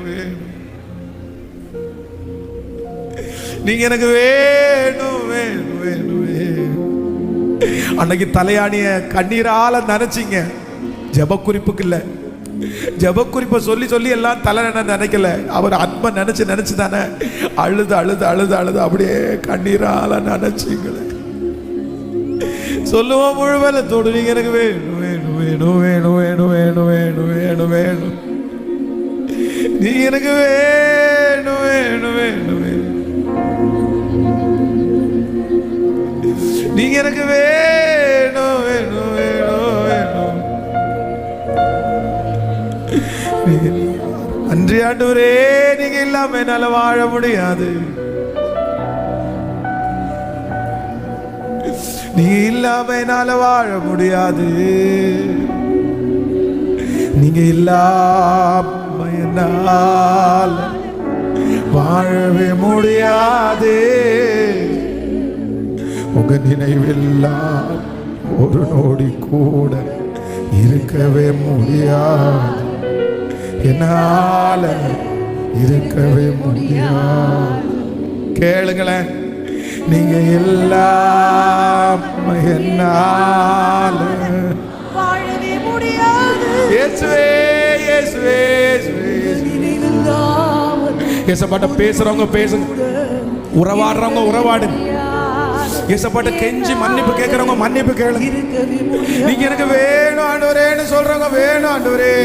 நீங்க எனக்கு வேணும் வேணும் வேணும் வேணும். அன்னைக்கு தலையாணிய கண்ணீரால நினைச்சீங்க, ஜெப குறிப்புக்கு இல்ல. ஜெப குறிப்பை சொல்லி சொல்லி எல்லாம் தலை நினைக்கல, அவர் அன்பை நினைச்சு நினைச்சு தானே அழுது அழுது அழுது அழுது அப்படியே கண்ணீரால நினைச்சீங்களே. சொல்லுவோம் முழுவலத்தோடு, நீங்க எனக்கு வேணும் வேணும் வேணும் வேணும் வேணும் வேணும் வேணும் வேணும் வேணும், நீங்க எனக்கு வேணும் வேணும் வேணும் வேணும், நீங்க எனக்கு வேணும் வேணும் வேணும் வேணும். அன்றி ஆண்டவரே, நீங்க இல்லாம என்னால வாழ முடியாது, நீங்க இல்லாம என்னால வாழ முடியாது, நீங்க இல்லாம என்னால வாழவே முடியாது, உங்க நினைவெல்லாம் ஒரு நொடி கூட இருக்கவே முடியாது, என்னால இருக்கவே முடியாது. கேளுங்களேன், நீங்க எல்லாம் என்னால வாழவே முடியாது. இயேசுவே இயேசுவே இயேசுபாட்ட பேசுறவங்க பேசுங்க, உறவாடுறவங்க உறவாடுங்க, இயேசுபாட்ட கெஞ்சி மன்னிப்பு கேட்கறவங்க மன்னிப்பு கேளுங்க. நீங்க எனக்கு வேணும் ஆண்டவரேன்னு சொல்றவங்க வேணும் ஆண்டவரே.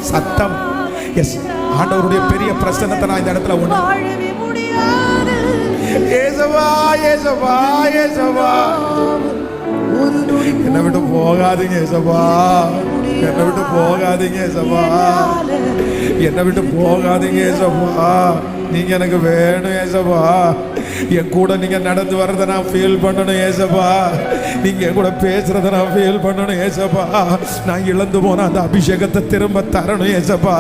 சத்தம் எஸ், ஆண்டவருடைய பெரிய பிரசன்னத்தை நான் இந்த இடத்துல உணர்றேன். ஏசப்பா ஏசப்பா ஏசப்பா, என்னை விட்டு போகாதீங்க ஏசப்பா, என்னை விட்டு போகாதீங்க ஏசப்பா, என்னை விட்டு போகாதீங்க ஏசப்பா, நீங்க எனக்கு வேணும் ஏசப்பா. என் கூட நீங்க நடந்து வர்றதை நான் ஃபீல் பண்ணணும் ஏசப்பா, நீங்க என் கூட பேசுறதை நான் ஃபீல் பண்ணணும் ஏசப்பா. நான் இழந்து போன அந்த அபிஷேகத்தை திரும்ப தரணும் ஏசப்பா,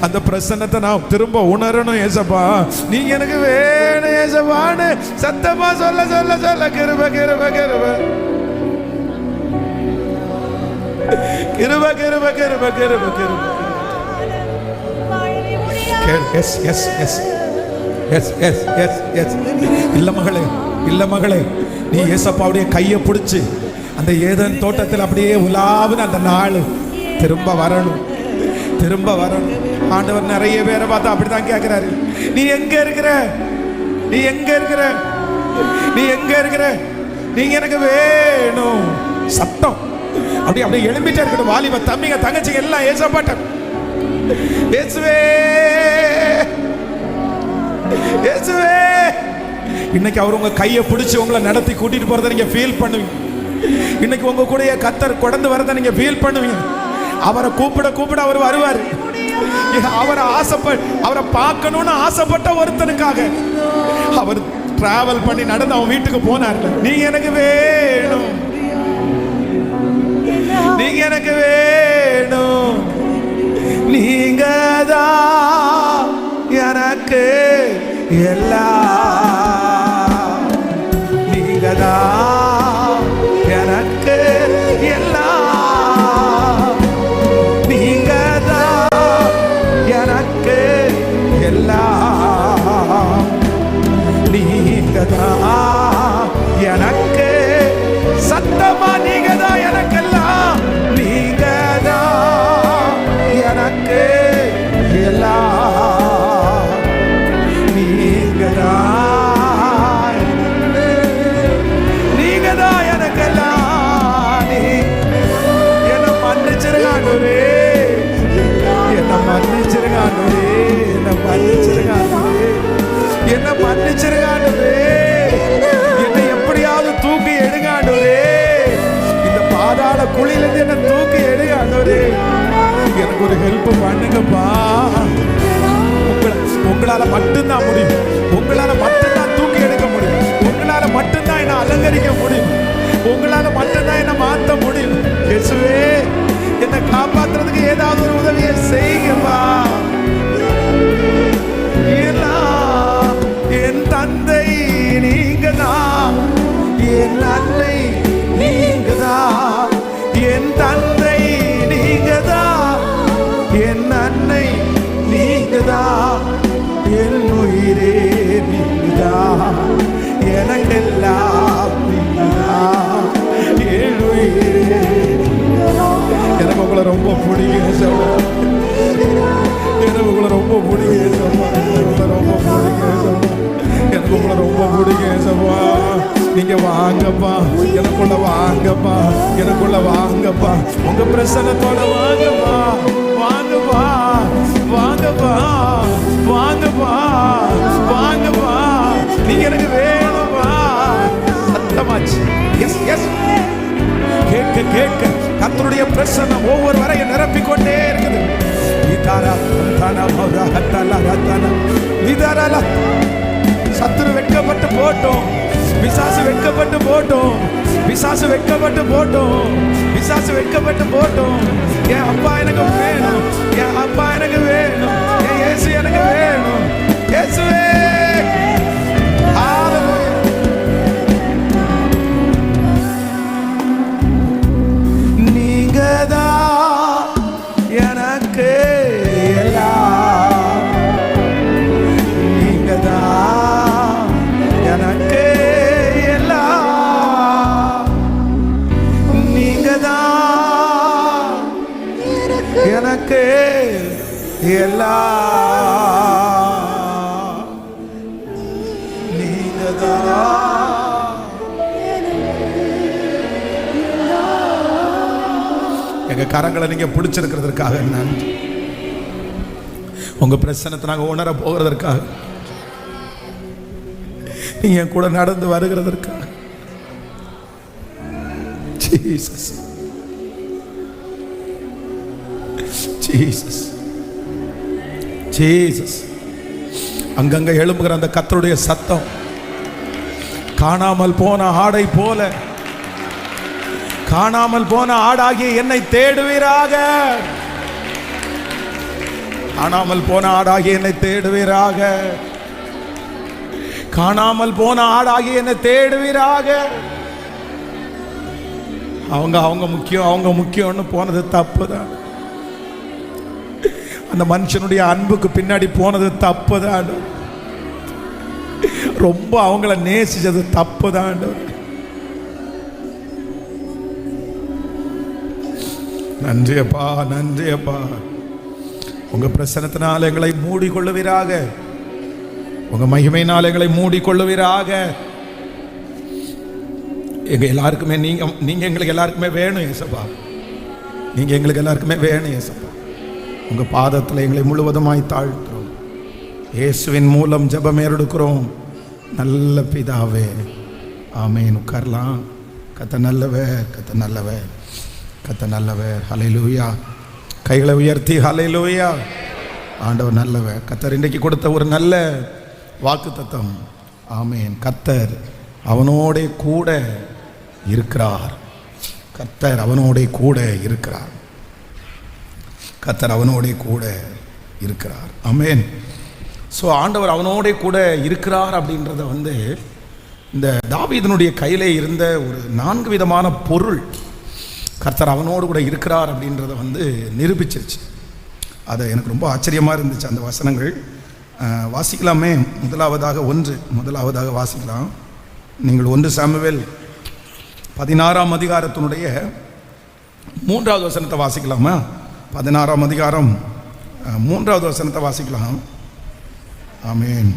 அந்த பிரசன்னத்தை நான் திரும்ப உணரணும் ஏசப்பா, நீங்க எனக்கு வேணும் ஏசப்பான்னு சத்தமா சொல்ல சொல்ல சொல்ல கிருப கிருப கிருப கிருப கிருப கிருப கிருப கிருப. Yes yes yes yes yes yes yes. இல்ல மகளே, இல்ல மகளே, நீ ஏசப்பாவுடைய கையை பிடிச்சு அந்த ஏதேன் தோட்டத்தில் அப்படியே உலாவுன்னு அந்த நாள் திரும்ப வரணும், திரும்ப வரணும். ஆண்டவர் நிறைய பேரை பார்த்தா அப்படிதான் கேட்கிறாரு, நீ எங்க இருக்கிற, நீ எங்க இருக்கிற, நீ எங்க இருக்கிற, நீங்க எனக்கு வேணும். சத்தம் அப்படியே அப்படியே எழும்பிட்டே இருக்கட்டும். வாலிப தம்பிங்க தங்கச்சிங்க எல்லாம் ஏசப்பாட்ட இயேசுவே இயேசுவே. இன்னைக்கு அவர் உங்க கையை பிடிச்சு உங்களை நடத்தி கூட்டிட்டு போறதை நீங்க ஃபீல் பண்ணுவீங்க. இன்னைக்கு உங்க கூட கத்தர் கடந்து வரத நீங்க ஃபீல் பண்ணுவீங்க. அவரை கூப்பிட கூப்பிட அவர் வருவார். அவரை பார்க்கணும்னு ஆசைப்பட்ட ஒருத்தனுக்காக அவர் டிராவல் பண்ணி நடந்து அவன் வீட்டுக்கு போனார். நீங்க எனக்கு வேணும், நீங்க எனக்கு வேணும், நீங்க தான் எனக்கு எல்லாம், நீங்க தான் எனக்கு எல்லாம், நீங்க தான் எனக்கு எல்லாம், நீங்க தான் எனக்கு, சத்தமா நீங்க தான் எனக்கெல்லாம், நீங்க தான் எனக்கு எல்லாம், நீங்க தான், நீங்க தான் எனக்கெல்லாம். என்ன மன்னிச்சிருக்காண்டே, என்ன மன்னிச்சிருக்காண்டே, என்ன மன்னிச்சிருக்காண்டே, என்ன மன்னிச்சிருக்காண்டே, என்னை எப்படியாவது தூக்கி எடுங்காண்டே, இந்த பாதாள குழியிலிருந்து என்ன தூக்கி எடுங்காண்டே, எனக்கு ஒரு ஹெல்ப் பண்ணுங்கப்பா. உங்களால மட்டும்தான் முடியும், உங்களால மட்டும்தான் தூக்கி எடுக்க முடியும், உங்களால மட்டும்தான் என்ன அலங்கரிக்க முடியும், உங்களால மட்டும்தான் என்ன மாற்ற முடியும். இயேசுவே, என்னை காப்பாத்துறதுக்கு ஏதாவது ஒரு உதவியை செய்யுங்கப்பா. என் தந்தை நீங்க தான், என் அன்னை நீங்க தான், என் தந்தை நீங்க தான், என் அன்னை நீங்க தான், என் உயிரே நீங்க தான், எனக்கெல்லாம் நீங்க தான், என் உயிரே. எனக்கு உங்களை ரொம்ப பிடிக்கும் சொல்ல, எனக்கு உங்களை ரொம்ப பிடிக்கும் சொல்ல, உங்களை ரொம்ப பிடிக்கும் சொல்ல, எனக்கு உங்களை ரொம்ப பிடிக்கும் சப்பா. நீங்க வாங்கப்பா, எனக்குள்ள வாங்கப்பா, எனக்குள்ள வாங்கப்பா, உங்க பிரசன்னத்தோட வாங்கப்பா, வாங்கப்பா, வாங்கப்பா, வாங்கப்பா, வாங்கப்பா, நீங்க எனக்கு வேணும்பா. சத்தமாச்சு. எஸ் எஸ், கேட்க கேட்க கர்த்தருடைய பிரசன்னம் ஒவ்வொரு வரையும் நிரப்பிக்கொண்டே இருக்குது. சத்துரு வெட்கப்பட்டு போட்டோம், பிசாசு வெட்கப்பட்டு போட்டோம், பிசாசு வெட்கப்பட்டு போட்டோம், பிசாசு வெட்கப்பட்டு போட்டோம். என் அப்பா எனக்கு வேணும், என் அப்பா எனக்கு வேணும், என் இயேசு எனக்கு வேணும். இயேசுவே, நீங்க தான் எனக்கு எல்லாம், நீங்க தான் எனக்கு எல்லாம், நீங்க தான் எனக்கு எல்லாம், நீங்க தான். எங்க கரங்களை நீங்க பிடிச்சிருக்கிறதுக்காக நன்றி. உங்க பிரச்சனத்தை நாங்க உணர போகிறதற்காக, நீங்க என் கூட நடந்து வருகிறதற்காக. Jesus, Jesus, Jesus. அங்கங்க எழும்புகிற அந்த கர்த்தருடைய சத்தம் காணாமல் போன ஆடை போல, காணாமல் போன ஆடாகிய என்னை தேடுவீராக, காணாமல் போன ஆடாகிய என்னை தேடுவீராக, காணாமல் போன ஆடாகிய என்னை தேடுவீராக. அவங்க முக்கியம், அவங்க முக்கியம்னு போனது தப்புதான். அந்த மனுஷனுடைய அன்புக்கு பின்னாடி போனது தப்புதான். ரொம்ப அவங்கள நேசிச்சது தப்புதான். நன்றியப்பா, நன்றியப்பா. உங்க பிரசன்னத்தினால் எங்களை மூடிக்கொள்ளுவீராக, உங்க மகிமையினால் எங்களை மூடிக்கொள்ளுவீராக. எங்க எல்லாருக்குமே நீங்க எங்களுக்கு எல்லாருக்குமே வேணும் ஏசப்பா, நீங்க எங்களுக்கு எல்லாருக்குமே வேணும் ஏசப்பா. உங்க பாதத்தில் எங்களை முழுவதுமாய் தாழ்த்துறோம். இயேசுவின் மூலம் ஜெபம் ஏறெடுக்கிறோம் நல்ல பிதாவே, ஆமென். உட்காரலாம். கத்த நல்லவர், கத்த நல்லவர், கத்த நல்லவர். ஹல்லேலூயா. கைகளை உயர்த்தி ஹல்லேலூயா. ஆண்டவர் நல்லவர். கத்தர் இன்றைக்கு கொடுத்த ஒரு நல்ல வாக்குத்தத்தம். ஆமென். கத்தர் அவனோட கூட இருக்கிறார். கத்தர் அவனோட கூட இருக்கிறார். கத்தர் அவனோட கூட இருக்கிறார். ஆமென். ஸோ ஆண்டவர் அவனோட கூட இருக்கிறார் அப்படின்றத இந்த தாவீதினுடைய கையிலே இருந்த ஒரு 4 விதமான பொருள் கர்த்தர் அவனோடு கூட இருக்கிறார் அப்படின்றத நிரூபிச்சிருச்சு. அது எனக்கு ரொம்ப ஆச்சரியமாக இருந்துச்சு. அந்த வசனங்கள் வாசிக்கலாமே. முதலாவதாக வாசிக்கலாம். நீங்கள் 1 சாமுவேல் 16ஆம் அதிகாரத்தினுடைய 3வது வசனத்தை வாசிக்கலாமா? 16ஆம் அதிகாரம் 3வது வசனத்தை வாசிக்கலாம். ஆமென்.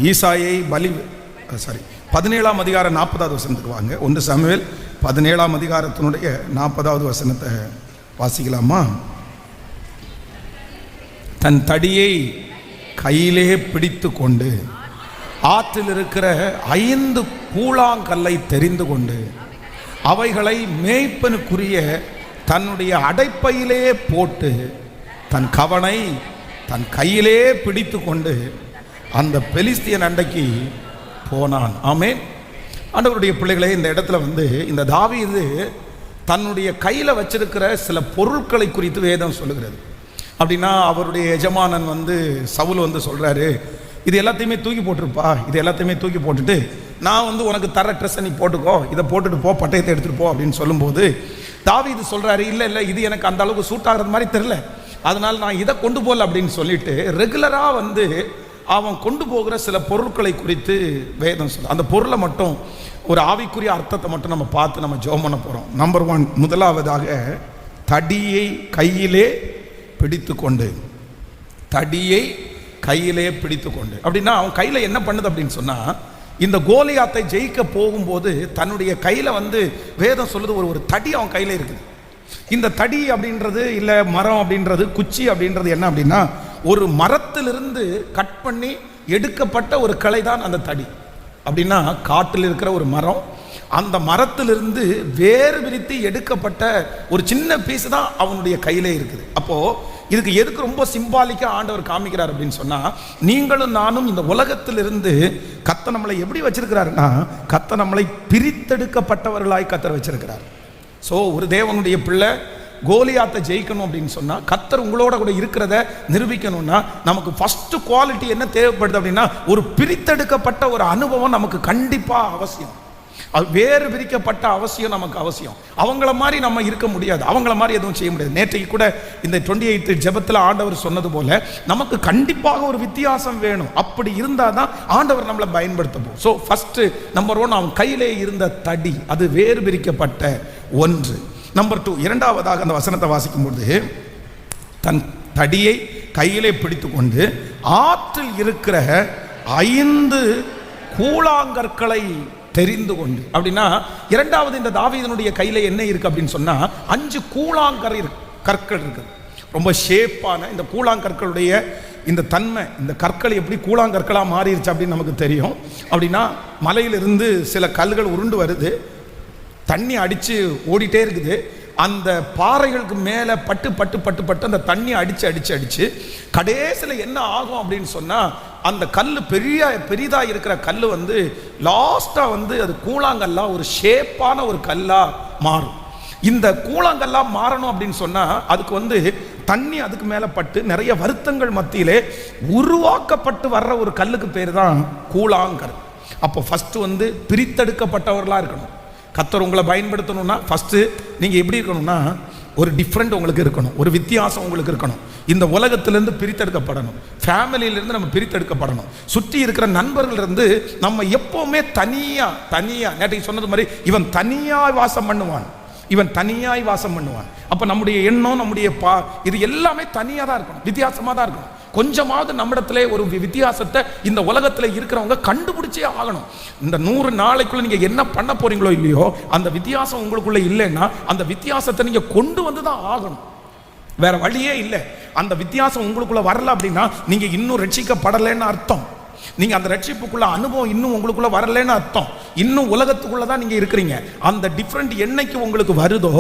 ஈசாயை 17ஆம் அதிகாரம் 40வது வசனத்துக்கு வாங்க. 1 சாமுவேல் 17ஆம் அதிகாரத்தினுடைய 40வது வசனத்தை வாசிக்கலாமா? தன் தடியை கையிலே பிடித்து கொண்டு ஆற்றில் இருக்கிற 5 கூழாங்கல்லை தெரிந்து கொண்டு அவைகளை மேய்ப்பனுக்குரிய தன்னுடைய அடைப்பையிலே போட்டு தன் கவனை தன் கையிலே பிடித்து கொண்டு அந்த பெலிஸ்தியன் அண்டைக்கு போனான். ஆமென். ஆண்டவருடைய பிள்ளைகளே, இந்த இடத்துல இந்த தாவீது தன்னுடைய கையில் வச்சிருக்கிற சில பொருட்களை குறித்து வேதம் சொல்லுகிறது. அப்படின்னா அவருடைய எஜமானன் சவுல் சொல்கிறாரு, இது எல்லாத்தையுமே தூக்கி போட்டிருப்பா, இது எல்லாத்தையுமே தூக்கி போட்டுட்டு நான் உனக்கு தர ட்ரெஸ்ஸை நீ போட்டுக்கோ, இதை போட்டுட்டு போ, பட்டயத்தை எடுத்துகிட்டு போ அப்படின்னு சொல்லும்போது தாவீது சொல்கிறாரு, இல்லை இது எனக்கு அந்த அளவுக்கு சூட் ஆகிறது மாதிரி தெரில, அதனால் நான் இதை கொண்டு போகல அப்படின்னு சொல்லிட்டு ரெகுலராக அவன் கொண்டு போகிற சில பொருட்களை குறித்து வேதம் சொல்ல. அந்த பொருளை மட்டும் ஒரு ஆவிக்குரிய அர்த்தத்தை மட்டும் நம்ம பார்த்து நம்ம ஜெபம் பண்ண போகிறோம். நம்பர் 1, முதலாவதாக தடியை கையிலே பிடித்து கொண்டு. தடியை கையிலே பிடித்து கொண்டு அப்படின்னா அவன் கையில் என்ன பண்ணுது அப்படின்னு சொன்னால், இந்த கோலியாத்தை ஜெயிக்க போகும்போது தன்னுடைய கையில் வேதம் சொல்லுது ஒரு தடி அவன் கையில் இருக்குது. இந்த தடி அப்படின்றது இல்லை மரம் அப்படின்றது குச்சி அப்படின்றது என்ன அப்படின்னா, ஒரு மரத்திலிருந்து கட் பண்ணி எடுக்கப்பட்ட ஒரு கிளை தான் அந்த தடி. அப்படின்னா காட்டில் இருக்கிற ஒரு மரம், அந்த மரத்திலிருந்து வேறு விரித்து எடுக்கப்பட்ட ஒரு சின்ன பீஸ் தான் அவனுடைய கையிலே இருக்குது. அப்போது இதுக்கு எதுக்கு ரொம்ப சிம்பாலிக்காக ஆண்டவர் காமிக்கிறார் அப்படின்னு சொன்னால், நீங்களும் நானும் இந்த உலகத்திலிருந்து கர்த்தர் நம்மளை எப்படி வச்சிருக்கிறாருன்னா, கர்த்தர் நம்மளை பிரித்தெடுக்கப்பட்டவர்களாய் கர்த்தர் வச்சிருக்கிறார். ஸோ ஒரு தேவனுடைய பிள்ளை கோலியாத்தை ஜெயிக்கணும் அப்படின்னு சொன்னால், கர்த்தர் உங்களோட கூட இருக்கிறத நிரூபிக்கணும்னா நமக்கு ஃபர்ஸ்ட் குவாலிட்டி என்ன தேவைப்படுது அப்படின்னா, ஒரு பிரித்தெடுக்கப்பட்ட ஒரு அனுபவம் நமக்கு கண்டிப்பாக அவசியம். அது வேறு பிரிக்கப்பட்ட அவசியம் நமக்கு அவசியம். அவங்கள மாதிரி நம்ம இருக்க முடியாது, அவங்கள மாதிரி எதுவும் செய்ய முடியாது. நேற்றைக்கு கூட இந்த 28 ஜெபத்தில் ஆண்டவர் சொன்னது போல நமக்கு கண்டிப்பாக ஒரு வித்தியாசம் வேணும். அப்படி இருந்தால் தான் ஆண்டவர் நம்மளை பயன்படுத்தப்போம். ஸோ ஃபஸ்ட்டு நம்பர் 1 அவன் கையிலே இருந்த தடி, அது வேறு பிரிக்கப்பட்ட ஒன்று. நம்பர் 2, இரண்டாவதாக அந்த வசனத்தை வாசிக்கும்போது, தன் தடியை கையிலே பிடித்து கொண்டு ஆற்றில் இருக்கிற 5 கூழாங்கற்களை தெரிந்து கொண்டு. அப்படின்னா இரண்டாவது இந்த தாவீதினுடைய கையில என்ன இருக்கு அப்படின்னு சொன்னா, 5 கற்கள் இருக்குது. ரொம்ப ஷேப்பான இந்த கூழாங்கற்களுடைய இந்த தன்மை, இந்த கற்கள் எப்படி கூழாங்கற்களாக மாறிடுச்சு அப்படின்னு நமக்கு தெரியும். அப்படின்னா மலையிலிருந்து சில கல்கள் உருண்டு வருது, தண்ணி அடித்து ஓடிட்டே இருக்குது. அந்த பாறைகளுக்கு மேலே பட்டு பட்டு பட்டு பட்டு அந்த தண்ணி அடித்து கடைசியில் என்ன ஆகும் அப்படின்னு சொன்னால், அந்த கல் பெரிதாக இருக்கிற கல் லாஸ்ட்டாக அது கூழாங்கல்லாம் ஒரு ஷேப்பான ஒரு கல்லாக மாறும். இந்த கூழாங்கல்லாம் மாறணும் அப்படின்னு சொன்னால் அதுக்கு தண்ணி அதுக்கு மேலே பட்டு நிறைய வருத்தங்கள் மத்தியிலே உருவாக்கப்பட்டு வர்ற ஒரு கல்லுக்கு பேர் தான் கூழாங்கல். அப்போ ஃபஸ்ட்டு பிரித்தெடுக்கப்பட்டவர்களாக இருக்கணும். கர்த்தர் உங்களை பயன்படுத்தணும்னா ஃபஸ்ட்டு நீங்கள் எப்படி இருக்கணும்னா, ஒரு டிஃப்ரெண்ட் உங்களுக்கு இருக்கணும், ஒரு வித்தியாசம் உங்களுக்கு இருக்கணும். இந்த உலகத்திலேருந்து பிரித்தெடுக்கப்படணும், ஃபேமிலியிலேருந்து நம்ம பிரித்தெடுக்கப்படணும், சுற்றி இருக்கிற நண்பர்களிருந்து நம்ம எப்போவுமே தனியாக நேற்றைக்கு சொன்னது மாதிரி இவன் தனியாக வாசம் பண்ணுவான், இவன் தனியாய் வாசம் பண்ணுவான். அப்போ நம்முடைய எண்ணம், நம்முடைய இது எல்லாமே தனியாக தான் இருக்கணும், வித்தியாசமாக தான் இருக்கணும். கொஞ்சமாவது நம்மிடத்துல ஒரு வித்தியாசத்தை இந்த உலகத்தில் இருக்கிறவங்க கண்டுபிடிச்சே ஆகணும். இந்த 100 நாளைக்குள்ள நீங்க என்ன பண்ண போறீங்களோ இல்லையோ, அந்த வித்தியாசம் உங்களுக்குள்ள இல்லைன்னா அந்த வித்தியாசத்தை நீங்க கொண்டு வந்து தான் ஆகணும், வேற வழியே இல்லை. அந்த வித்தியாசம் உங்களுக்குள்ள வரல அப்படின்னா நீங்க இன்னும் ரட்சிக்கப்படலைன்னு அர்த்தம். நீங்க அந்த ரட்சிப்புக்குள்ள அனுபவம் இன்னும் உங்களுக்குள்ள வரலன்னு அர்த்தம். இன்னும் உலகத்துக்குள்ள தான் நீங்க இருக்கிறீங்க. அந்த டிஃபரெண்ட் என்னைக்கு உங்களுக்கு வருதோ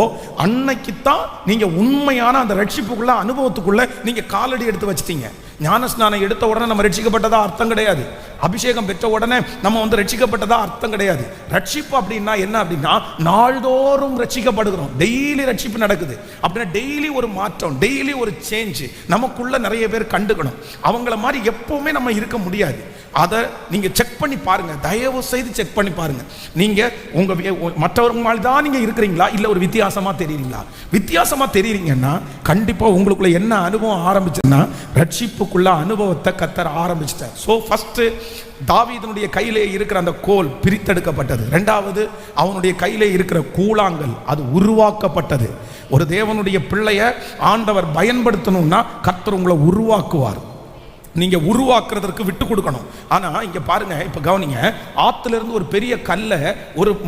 அன்னைக்கு தான் நீங்க உண்மையான அந்த ரட்சிப்புக்குள்ள அனுபவத்துக்குள்ள நீங்க காலடி எடுத்து வச்சிட்டீங்க. ஞானஸ்நானம் எடுத்த உடனே நம்ம ரட்சிக்கப்பட்டதா அர்த்தம் கிடையாது. அபிஷேகம் பெற்ற உடனே நம்ம ரட்சிக்கப்பட்டதா அர்த்தம் கிடையாது. ரட்சிப்பு அப்படின்னா என்ன அப்படின்னா நாள்தோறும் ரட்சிக்கப்படுகிறோம். டெய்லி ரட்சிப்பு நடக்குது அப்படின்னா டெய்லி ஒரு மாற்றம், டெய்லி ஒரு சேஞ்ச் நமக்குள்ள நிறைய பேர் கண்டுக்கணும். அவங்கள மாதிரி எப்பவுமே நம்ம இருக்க முடியாது. அதை நீங்க செக் பண்ணி பாருங்க, தயவு செய்து செக் பண்ணி பாருங்க. நீங்க உங்க மற்றவங்க மாதிரி தான் நீங்க இருக்கிறீங்களா, இல்ல ஒரு வித்தியாசமா தெரியுறீங்களா? வித்தியாசமா தெரியுறீங்கன்னா கண்டிப்பா உங்களுக்குள்ள என்ன அனுபவம் ஆரம்பிச்சுன்னா ரட்சிப்புக்குள்ள அனுபவத்தை கத்தர் ஆரம்பிச்சிட்டார். ஸோ ஃபர்ஸ்ட் தாவீதுனுடைய கையிலே இருக்கிற அந்த கோல் பிரித்தெடுக்கப்பட்டது. இரண்டாவது அவனுடைய கையிலே இருக்கிற கூழாங்கல் அது உருவாக்கப்பட்டது. ஒரு தேவனுடைய பிள்ளைய ஆண்டவர் பயன்படுத்தணும்னா கர்த்தர் உங்களை உருவாக்குவார். நீங்க உருவாக்குறதற்கு விட்டு கொடுக்கணும். ஆனா இங்க பாருங்க, இப்ப கவனிங்க, ஆத்துல இருந்து ஒரு பெரிய கல்லை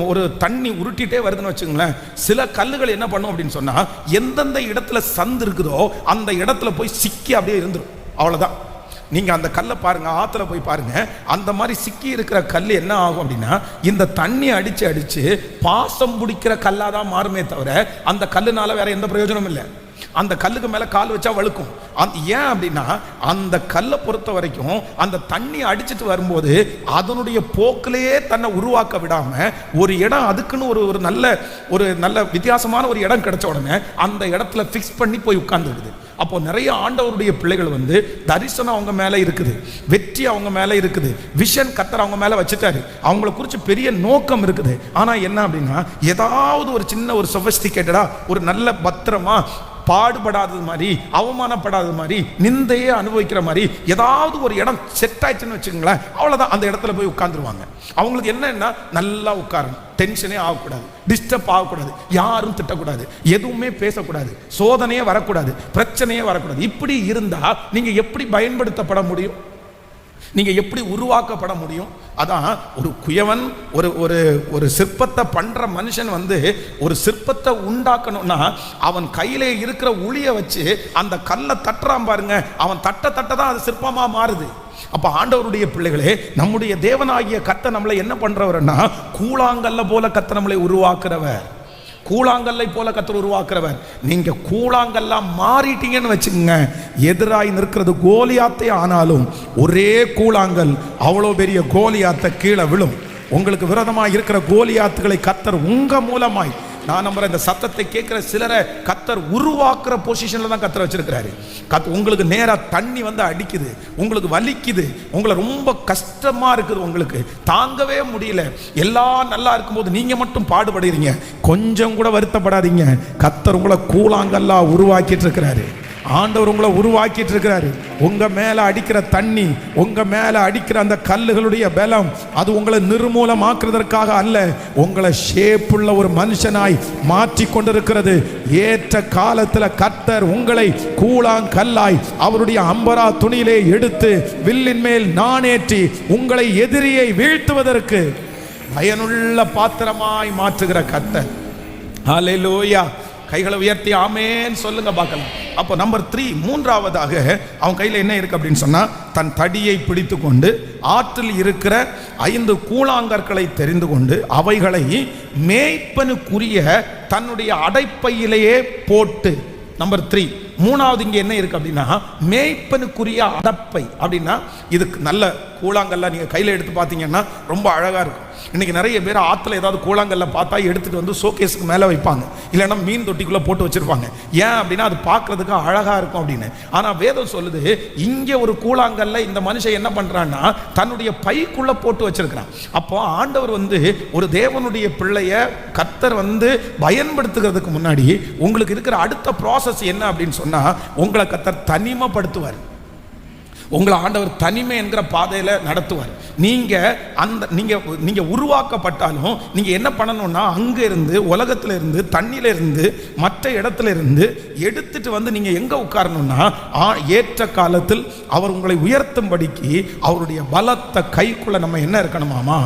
ஒரு தண்ணி உருட்டிட்டே வருதுன்னு வச்சுங்களேன். சில கல்லுகள் என்ன பண்ணும் அப்படின்னு சொன்னா எந்தெந்த இடத்துல சந்து இருக்குதோ அந்த இடத்துல போய் சிக்கி அப்படியே இருந்துடும். அவ்வளவுதான். நீங்க அந்த கல்லை பாருங்க, ஆத்துல போய் பாருங்க, அந்த மாதிரி சிக்கி இருக்கிற கல் என்ன ஆகும் அப்படின்னா இந்த தண்ணி அடிச்சு அடிச்சு பாசம் பிடிக்கிற கல்லாதான் மாறுமே தவிர அந்த கல்லுனால வேற எந்த பிரயோஜனமும் இல்லை. அந்த கல்லுக்கு மேல கால் வச்சா வழுக்கும். ஏன் அப்படின்னா அந்த கல்லை பொறுத்த வரைக்கும் அந்த தண்ணி அடிச்சுட்டு வரும்போது அதனுடைய போக்கிலேயே தன்னை உருவாக்க விடாம ஒரு இடம் அதுக்குன்னு ஒரு நல்ல வித்தியாசமான ஒரு இடம் கிடைச்ச உடனே அந்த இடத்துல பிக்ஸ் பண்ணி போய் உட்கார்ந்துருக்குது. அப்போ நிறைய ஆண்டவருடைய பிள்ளைகள் தரிசனம் அவங்க மேல இருக்குது, வெற்றி அவங்க மேல இருக்குது, விஷன் கத்தர் அவங்க மேல வச்சுட்டாரு, அவங்கள குறித்து பெரிய நோக்கம் இருக்குது. ஆனா என்ன அப்படின்னா ஏதாவது ஒரு சின்ன ஒரு சொபிஸ்டிகேட்டடா ஒரு நல்ல பத்திரமா பாடுபடாதது மாதிரி, அவமானப்படாதது மாதிரி, நிந்தையே அனுபவிக்கிற மாதிரி ஏதாவது ஒரு இடம் செட் ஆயிடுச்சுன்னு வச்சுக்கோங்களேன், அவ்வளவுதான். அந்த இடத்துல போய் உட்கார்ந்துருவாங்க. அவங்களுக்கு என்னன்னா நல்லா உட்காரணும், டென்ஷனே ஆகக்கூடாது, டிஸ்டர்ப் ஆகக்கூடாது, யாரும் திட்டக்கூடாது, எதுவுமே பேசக்கூடாது, சோதனையே வரக்கூடாது, பிரச்சனையே வரக்கூடாது. இப்படி இருந்தா நீங்க எப்படி பயன்படுத்தப்பட முடியும்? நீங்க எப்படி உருவாக்கப்பட முடியும்? அதான் ஒரு குயவன் ஒரு சிற்பத்தை பண்ற மனுஷன் ஒரு சிற்பத்தை உண்டாக்கணும்னா அவன் கையிலே இருக்கிற உளிய வச்சு அந்த கல்லை தட்டுறான் பாருங்க, அவன் தட்ட தான் அது சிற்பமா மாறுது. அப்ப ஆண்டவருடைய பிள்ளைகளே, நம்முடைய தேவனாகிய கர்த்தர் நம்மளை என்ன பண்றவர்னா கூழாங்கல்ல போல கர்த்தர் நம்மளை உருவாக்குறவர், கூழாங்கல்லை போல கர்த்தர் உருவாக்குறவர். நீங்க கூழாங்கல்லாம் மாறிட்டீங்கன்னு வச்சுக்கோங்க, எதிராய் நிற்கிறது கோலியாத்தே ஆனாலும் ஒரே கூழாங்கல் அவ்வளோ பெரிய கோலியாத்தை கீழே விழும். உங்களுக்கு விரோதமாக இருக்கிற கோலியாத்துகளை கர்த்தர் உங்க மூலமாய், நான் நம்புறேன் இந்த சத்தத்தை கேட்கிற சிலரை கர்த்தர் உருவாக்குற பொசிஷன்ல தான் கர்த்தர் வச்சிருக்கிறாரு. உங்களுக்கு நேரா தண்ணி அடிக்குது, உங்களுக்கு வலிக்குது, உங்களை ரொம்ப கஷ்டமா இருக்குது, உங்களுக்கு தாங்கவே முடியல, எல்லாம் நல்லா இருக்கும்போது நீங்க மட்டும் பாடுபடுறீங்க, கொஞ்சம் கூட வருத்தப்படாதீங்க. கர்த்தர் உங்களை கூழாங்கல்லா உருவாக்கிட்டு இருக்கிறாரு. ஆண்டவர் உங்களை உருவாக்கிட்டு இருக்கிறாரு. உங்க மேல அடிக்கிற தண்ணி, உங்க மேல அடிக்கிற அந்த கல்லுகளுடைய பலம் அது உங்களை நிர்மூலமாக்குறதற்காக அல்ல, உங்களை ஷேப்புள்ள ஒரு மனுஷனாய் மாற்றி கொண்டிருக்கிறது. ஏற்ற காலத்தில் கர்த்தர் உங்களை கூழாங்கல்லாய் அவருடைய அம்பரா துணியிலே எடுத்து வில்லின் மேல் நாணேற்றி உங்களை எதிரியை வீழ்த்துவதற்கு பயனுள்ள பாத்திரமாய் மாற்றுகிற கர்த்தர். ஹல்லேலூயா. கைகளை உயர்த்தி ஆமேன் சொல்லுங்க பார்க்கலாம். அப்போ நம்பர் 3, மூன்றாவதாக அவன் கையில் என்ன இருக்கு அப்படின்னு சொன்னா, தன் தடியை பிடித்து கொண்டு ஆற்றில் இருக்கிற 5 கூழாங்கற்களை தெரிந்து கொண்டு அவைகளை மேய்ப்பனுக்குரிய தன்னுடைய அடைப்பையிலேயே போட்டு. நம்பர் 3, மூணாவது இங்க என்ன இருக்கு அப்படின்னா மேய்ப்பனுக்குரிய அடப்பை. அப்படின்னா இதுக்கு நல்ல கூழாங்கல்ல நீங்க கையில எடுத்து பார்த்தீங்கன்னா ரொம்ப அழகா இருக்கும். இன்னைக்கு நிறைய பேர் ஆற்றுல ஏதாவது கூழாங்கல்ல பார்த்தா எடுத்துட்டு ஷோகேஸுக்கு மேலே வைப்பாங்க, இல்லைன்னா மீன் தொட்டிக்குள்ளே போட்டு வச்சிருப்பாங்க. ஏன் அப்படின்னா அது பார்க்கறதுக்கு அழகா இருக்கும் அப்படின்னு. ஆனால் வேதம் சொல்லுது இங்கே ஒரு கூழாங்கல்ல இந்த மனுஷன் என்ன பண்றான்னா தன்னுடைய பைக்குள்ள போட்டு வச்சிருக்கிறான். அப்போ ஆண்டவர் ஒரு தேவனுடைய பிள்ளைய கர்த்தர் பயன்படுத்துகிறதுக்கு முன்னாடி உங்களுக்கு இருக்கிற அடுத்த ப்ராசஸ் என்ன அப்படின்னு சொன்னா, உங்களை கர்த்தர் தனிமைப்படுத்துவார். உங்களை ஆண்டவர் தனிமை என்கிற பாதையில நடத்துவார். நீங்க உருவாக்கப்பட்டாலும் நீங்க என்ன பண்ணணும்னா அங்க இருந்து, உலகத்துல இருந்து, தண்ணியில இருந்து, மற்ற இடத்துல இருந்து எடுத்துட்டு நீங்க எங்க உட்காரணும்னா ஏற்ற காலத்தில் அவர் உங்களை உயர்த்தும்படிக்கு அவருடைய பலத்த கைக்குள்ள நம்ம என்ன இருக்கணுமாமா,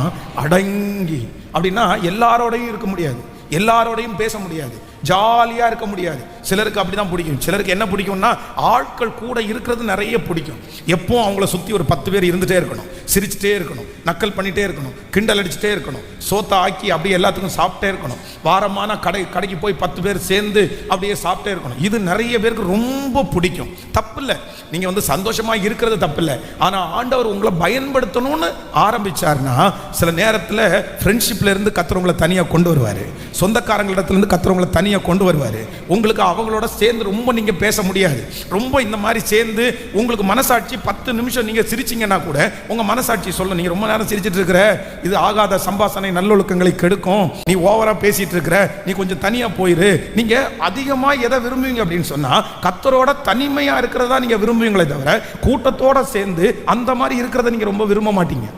அடங்கி. அப்படின்னா எல்லாரோடையும் இருக்க முடியாது, எல்லாரோடையும் பேச முடியாது, ஜாலியாக இருக்க முடியாது. சிலருக்கு அப்படி தான் பிடிக்கும். சிலருக்கு என்ன பிடிக்கும்னா ஆட்கள் கூட இருக்கிறது நிறைய பிடிக்கும். எப்போ அவங்கள சுற்றி ஒரு 10 பேர் இருந்துகிட்டே இருக்கணும், சிரிச்சுட்டே இருக்கணும், நக்கல் பண்ணிகிட்டே இருக்கணும், கிண்டல் அடிச்சுட்டே இருக்கணும், சோத்தை ஆக்கி அப்படியே எல்லாத்துக்கும் சாப்பிட்டே இருக்கணும். வாரமான கடைக்கு போய் 10 பேர் சேர்ந்து அப்படியே சாப்பிட்டே இருக்கணும். இது நிறைய பேருக்கு ரொம்ப பிடிக்கும். தப்பு இல்லை, நீங்கள் சந்தோஷமாக இருக்கிறது தப்பு இல்லை. ஆனால் ஆண்டவர் உங்களை பயன்படுத்தணும்னு ஆரம்பித்தார்னா சில நேரத்தில் ஃப்ரெண்ட்ஷிப்பில் இருந்து கர்த்தர் தனியாக கொண்டு வருவார். சொந்தக்காரங்களிடத்துலேருந்து கர்த்தர் தனியாக கொண்டு வருவார். உங்களுக்கு அவங்களோட சேர்ந்து ரொம்ப நீங்கள் பேச முடியாது. ரொம்ப இந்த மாதிரி சேர்ந்து உங்களுக்கு மனசாட்சி 10 நிமிஷம் நீங்கள் சிரிச்சிங்கன்னா கூட உங்கள் மனசாட்சி சொல்ல, நீங்கள் ரொம்ப நேரம் சிரிச்சிட்டு இருக்கிற, இது ஆகாத சம்பாஷணை, நல்லொழுக்கங்களை கெடுக்கும், நீ ஓவராக பேசிட்டு இருக்கிற, நீ கொஞ்சம் தனியாக போயிரு. நீங்கள் அதிகமாக எதை விரும்புவீங்க அப்படின்னு சொன்னால் கர்த்தரோட தனிமையாக இருக்கிறதா நீங்கள் விரும்புவீங்களே தவிர கூட்டத்தோட சேர்ந்து அந்த மாதிரி இருக்கிறத நீங்கள் ரொம்ப விரும்ப மாட்டீங்க.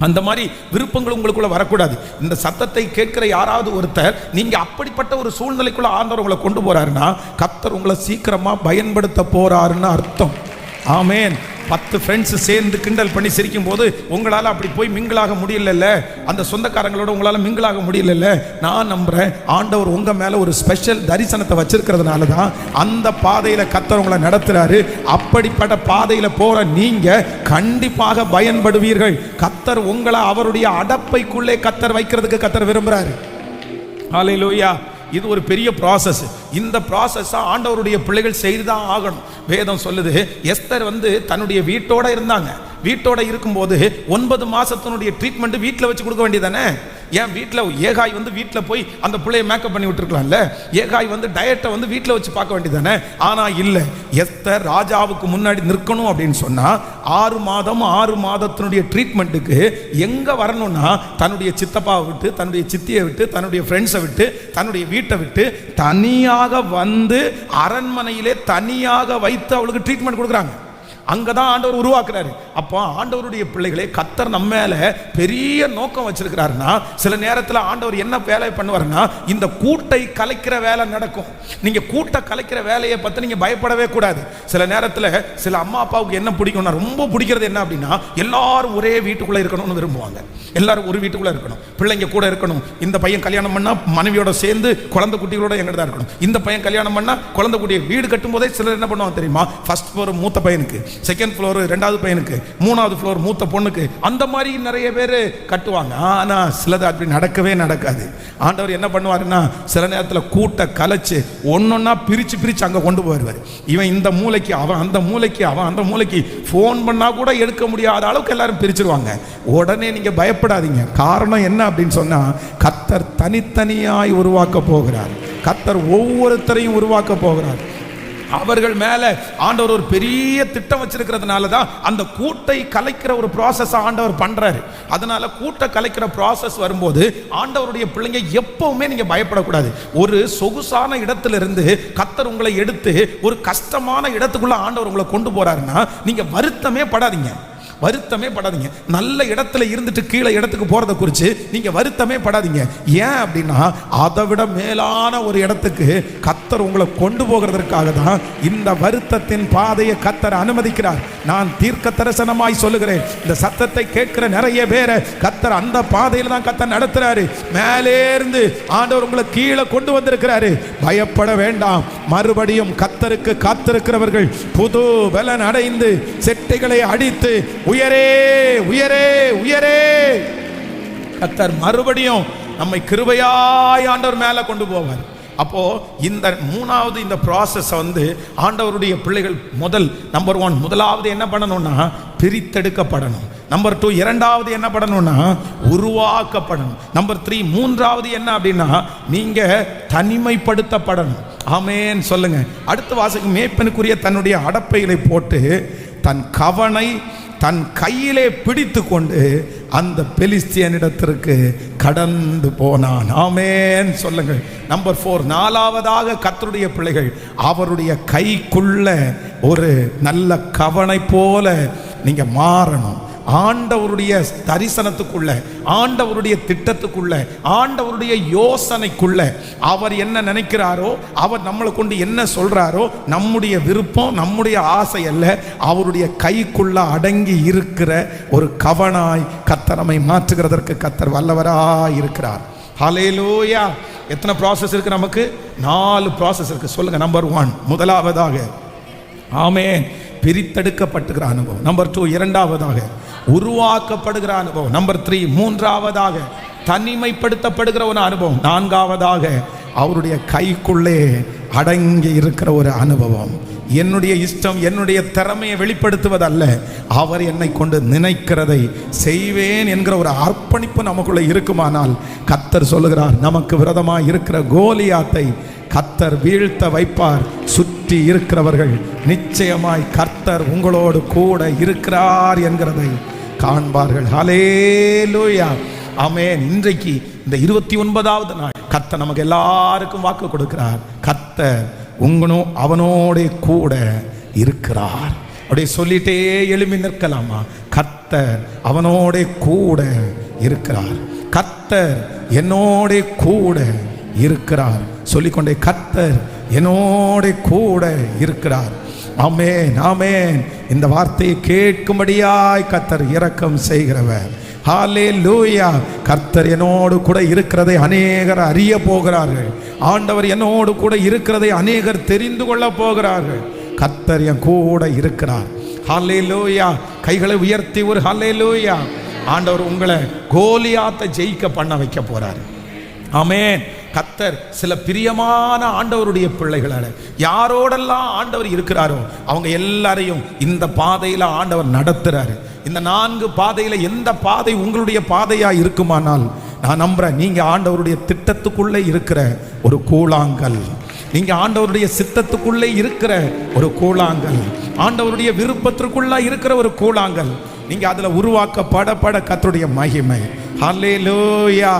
அந்த மாதிரி விருப்பங்கள் உங்களுக்குள்ள வரக்கூடாது. இந்த சத்தத்தை கேட்கிற யாராவது ஒருத்தர் நீங்க அப்படிப்பட்ட ஒரு சூழ்நிலைக்குள்ள ஆண்டவர் உங்களை கொண்டு போறாருன்னா கர்த்தர் உங்களை சீக்கிரமா பயன்படுத்த போறாருன்னு அர்த்தம். ஆமேன். 10 ஃப்ரெண்ட்ஸ் சேர்ந்து கிண்டல் பண்ணி சிரிக்கும் போது உங்களால் அப்படி போய் மிங்கிளாக முடியல, அந்த சொந்தக்காரங்களோட உங்களால் மிங்கிளாக முடியல. நான் நம்புறேன் ஆண்டவர் உங்க மேல ஒரு ஸ்பெஷல் தரிசனத்தை வச்சிருக்கிறதுனால தான் அந்த பாதையில கர்த்தர் உங்களை நடத்துறாரு. அப்படிப்பட்ட பாதையில போற நீங்க கண்டிப்பாக பயன்படுவீர்கள். கர்த்தர் உங்களை அவருடைய அடப்பைக்குள்ளே கர்த்தர் வைக்கிறதுக்கு கர்த்தர் விரும்புறாரு. ஹல்லேலூயா. இது ஒரு பெரிய ப்ராசஸ். இந்த ப்ராசஸ் ஆண்டவருடைய பிள்ளைகள் செய்துதான் ஆகணும். வேதம் சொல்லுது, எஸ்தர் தன்னுடைய வீட்டோட இருந்தாங்க. வீட்டோட இருக்கும்போது 9 மாசத்தினுடைய ட்ரீட்மெண்ட் வீட்டில் வச்சு கொடுக்க வேண்டியதானே. ஏன் வீட்டில் ஏகாய் வீட்டில் போய் அந்த பிள்ளையை மேக்கப் பண்ணி விட்டுருக்கலாம்ல. ஏகாய் டயட்டை வீட்டில் வச்சு பார்க்க வேண்டியதானே. ஆனால் இல்லை, எஸ்தர் ராஜாவுக்கு முன்னாடி நிற்கணும் அப்படின்னு சொன்னால் 6 மாதம் 6 மாதத்தினுடைய ட்ரீட்மெண்ட்டுக்கு எங்கே வரணும்னா தன்னுடைய சித்தப்பாவை விட்டு, தன்னுடைய சித்தியை விட்டு, தன்னுடைய ஃப்ரெண்ட்ஸை விட்டு, தன்னுடைய வீட்டை விட்டு தனியாக அரண்மனையிலே தனியாக வைத்து அவளுக்கு ட்ரீட்மெண்ட் கொடுக்குறாங்க. அங்கதான் ஆண்டவர் உருவாக்குறாரு. அப்போ ஆண்டவருடைய பிள்ளைகளே, கர்த்தர் நம்ம மேல பெரிய நோக்கம் வச்சிருக்கிறாருன்னா சில நேரத்தில் ஆண்டவர் என்ன வேலை பண்ணுவாருன்னா இந்த கூட்டை கலைக்கிற வேலை நடக்கும். நீங்க கூட்டை கலைக்கிற வேலையை பத்தி நீங்க பயப்படவே கூடாது. சில நேரத்தில் சில அம்மா அப்பாவுக்கு என்ன பிடிக்கும்னா, ரொம்ப பிடிக்கிறது என்ன அப்படின்னா எல்லாரும் ஒரே வீட்டுக்குள்ள இருக்கணும்னு விரும்புவாங்க. எல்லாரும் ஒரு வீட்டுக்குள்ள இருக்கணும், பிள்ளைங்க கூட இருக்கணும். இந்த பையன் கல்யாணம் பண்ணா மனைவியோட சேர்ந்து குழந்தை குட்டிகளோட எங்கிட்ட தான் இருக்கணும். இந்த பையன் கல்யாணம் பண்ணா குழந்தை குட்டியை வீடு கட்டும் போதே சிலர் என்ன பண்ணுவாங்க தெரியுமா, ஃபர்ஸ்ட் ஃப்ளோர் மூத்த பையனுக்கு, செகண்ட் ஃப்ளோர் 2வது பையனுக்கு, 3வது ஃப்ளோர் மூத்த பொண்ணுக்கு, அந்த மாதிரி நிறைய பேர் கட்டுவாங்க. ஆனா சிலது அப்படி நடக்கவே நடக்காது. ஆண்டவர் என்ன பண்ணுவாருன்னா சில நேரத்தில் கூட்ட கலைச்சு ஒன்னொன்னா பிரிச்சு பிரிச்சு அங்க கொண்டு போயிருவார். இவன் இந்த மூளைக்கு, அவன் அந்த மூளைக்கு, அவன் அந்த மூளைக்கு, போன் பண்ணா கூட எடுக்க முடியாத அளவுக்கு எல்லாரும் பிரிச்சிருவாங்க. உடனே நீங்க பயப்படாதீங்க. காரணம் என்ன அப்படின்னு சொன்னா கர்த்தர் தனித்தனியாய் உருவாக்க போகிறார். கர்த்தர் ஒவ்வொருத்தரையும் உருவாக்க போகிறார். அவர்கள் மேல ஆண்டவர் ஒரு பெரிய திட்டம் வச்சிருக்கிறதுனால தான் அந்த கூட்டை கலைக்கிற ஒரு ப்ராசஸ் ஆண்டவர் பண்றாரு. அதனால கூட்டை கலைக்கிற ப்ராசஸ் வரும்போது ஆண்டவருடைய பிள்ளைங்க எப்பவுமே நீங்க பயப்படக்கூடாது. ஒரு சொகுசான இடத்திலிருந்து கர்த்தர் உங்களை எடுத்து ஒரு கஷ்டமான இடத்துக்குள்ள ஆண்டவர் உங்களை கொண்டு போறாருன்னா நீங்க வருத்தமே படாதீங்க. வருத்தமே படாதீங்க. நல்ல இடத்துல இருந்துட்டு கீழே இடத்துக்கு போறதை குறித்து நீங்க வருத்தமே படாதீங்க. ஏன் அப்படின்னா அதை விட மேலான ஒரு இடத்துக்கு கர்த்தர் உங்களை கொண்டு போகிறதற்காக தான் இந்த வருத்தத்தின் பாதையை கர்த்தர் அனுமதிக்கிறார். நான் தீர்க்க தரிசனமாய் சொல்லுகிறேன், இந்த சத்தத்தை கேட்கிற நிறைய பேரை கர்த்தர் அந்த பாதையில் தான் கர்த்தர் நடத்துறாரு. மேலே இருந்து ஆண்டவர் உங்களை கீழே கொண்டு வந்திருக்கிறாரு. பயப்பட வேண்டாம். மறுபடியும் கர்த்தருக்கு காத்திருக்கிறவர்கள் புது பலன் அடைந்து செட்டைகளை அடித்து உயரே உயரே உயரே. கர்த்தர் மறுபடியும் நம்மை கிருபையாய் ஆண்டவர் மேல கொண்டு போவார். அப்போ இந்த 3வது இந்த ப்ராசஸ் ஆண்டவருடைய பிள்ளைகள் நம்பர் 1 முதலாவது என்ன பண்ணணும்னா பிரித்தெடுக்கப்படணும். நம்பர் 2 2வது என்ன பண்ணணும்னா உருவாக்கப்படணும். நம்பர் 3 3வது என்ன அப்படின்னா நீங்க தனிமைப்படுத்தப்படணும். ஆமேன் சொல்லுங்க. அடுத்த வாசகம், மேய்ப்பனுக்குரிய தன்னுடைய அடப்பைகளை போட்டு தன் கவனை தன் கையிலே பிடித்து கொண்டு அந்த பெலிஸ்தியனிடத்திற்கு கடந்து போனான். ஆமேன் சொல்லுங்கள். நம்பர் 4 4வதாக கர்த்தருடைய பிள்ளைகள் அவருடைய கைக்குள்ள ஒரு நல்ல கவனை போல நீங்க மாறணும். ஆண்டவருடைய தரிசனத்துக்குள்ள, ஆண்டவருடைய திட்டத்துக்குள்ள, ஆண்டவருடைய யோசனைக்குள்ள அவர் என்ன நினைக்கிறாரோ, அவர் நம்மளை கொண்டு என்ன சொல்றாரோ, நம்முடைய விருப்பம் நம்முடைய ஆசை அல்ல, அவருடைய கைக்குள்ள அடங்கி இருக்கிற ஒரு கவனாய் கர்த்தர் நம்மை மாற்றுகிறதற்கு கர்த்தர் வல்லவராய் இருக்கிறார். ஹல்லேலூயா. எத்தனை ப்ராசஸ் இருக்கு? நமக்கு 4 ப்ராசஸ் இருக்கு. சொல்லுங்க. நம்பர் 1 முதலாவதாக ஆமென் பிரித்தெடுக்கப்படுகிற அனுபவம். நம்பர் 2 இரண்டாவதாக உருவாக்கப்படுகிற அனுபவம். நம்பர் 3 மூன்றாவதாக தனிமைப்படுத்தப்படுகிற ஒரு அனுபவம். நான்காவதாக அவருடைய கைக்குள்ளே அடங்கி இருக்கிற ஒரு அனுபவம். என்னுடைய இஷ்டம் என்னுடைய திறமையை வெளிப்படுத்துவதல்ல, அவர் என்னை கொண்டு நினைக்கிறதை செய்வேன் என்கிற ஒரு அர்ப்பணிப்பு நமக்குள்ள இருக்குமானால் கர்த்தர் சொல்லுகிறார், நமக்கு விரோதமாய் இருக்கிற கோலியாத்தை கர்த்தர் வீழ்த்த வைப்பார். சுற்றி இருக்கிறவர்கள் நிச்சயமாய் கர்த்தர் உங்களோடு கூட இருக்கிறார் என்கிறதை காண்பார்கள். ஹல்லேலூயா, ஆமென். இன்றைக்கு இந்த 29வது நாள் கர்த்தர் நமக்கு எல்லாருக்கும் வாக்கு கொடுக்கிறார். கர்த்தர் உங்களும் அவனோட கூட இருக்கிறார். அப்படியே சொல்லிட்டே எழுப்பி நிற்கலாமா? கர்த்தர் அவனோட கூட இருக்கிறார். கர்த்தர் என்னோட கூட இருக்கிறார். சொல்லிக்கொண்டே கர்த்தர் என்னோட கூட இருக்கிறார். ஆமென், ஆமென். இந்த வார்த்தையை கேட்கும்படியாய் கர்த்தர் இரக்கம் செய்கிறவர். ஹல்லேலூயா. கர்த்தர் என்னோடு கூட இருக்கிறதை அநேகர் அறிய போகிறார்கள். ஆண்டவர் என்னோடு கூட இருக்கிறதை அநேகர் தெரிந்து கொள்ள போகிறார்கள். கர்த்தர் என் கூட இருக்கிறார். ஹல்லேலூயா. கைகளை உயர்த்தி ஒரு ஹல்லேலூயா. ஆண்டவர் உங்களை கோலியாத்தை ஜெயிக்க பண்ண வைக்க போறார். ஆமென். கர்த்தர் சில பிரியமான ஆண்டவருடைய பிள்ளைகளால யாரோடெல்லாம் ஆண்டவர் இருக்கிறாரோ அவங்க எல்லாரையும் இந்த பாதையில ஆண்டவர் நடத்துறாரு. இந்த 4 பாதையில எந்த பாதை உங்களுடைய பாதையா இருக்குமானால் நான் நம்புறேன், நீங்க ஆண்டவருடைய திட்டத்துக்குள்ளே இருக்கிற ஒரு கூழாங்கல், நீங்க ஆண்டவருடைய சித்தத்துக்குள்ளே இருக்கிற ஒரு கூழாங்கல், ஆண்டவருடைய விருப்பத்திற்குள்ள இருக்கிற ஒரு கூழாங்கல். நீங்க அதுல உருவாக்கப்பட கர்த்தருடைய மகிமை. ஹல்லேலூயா.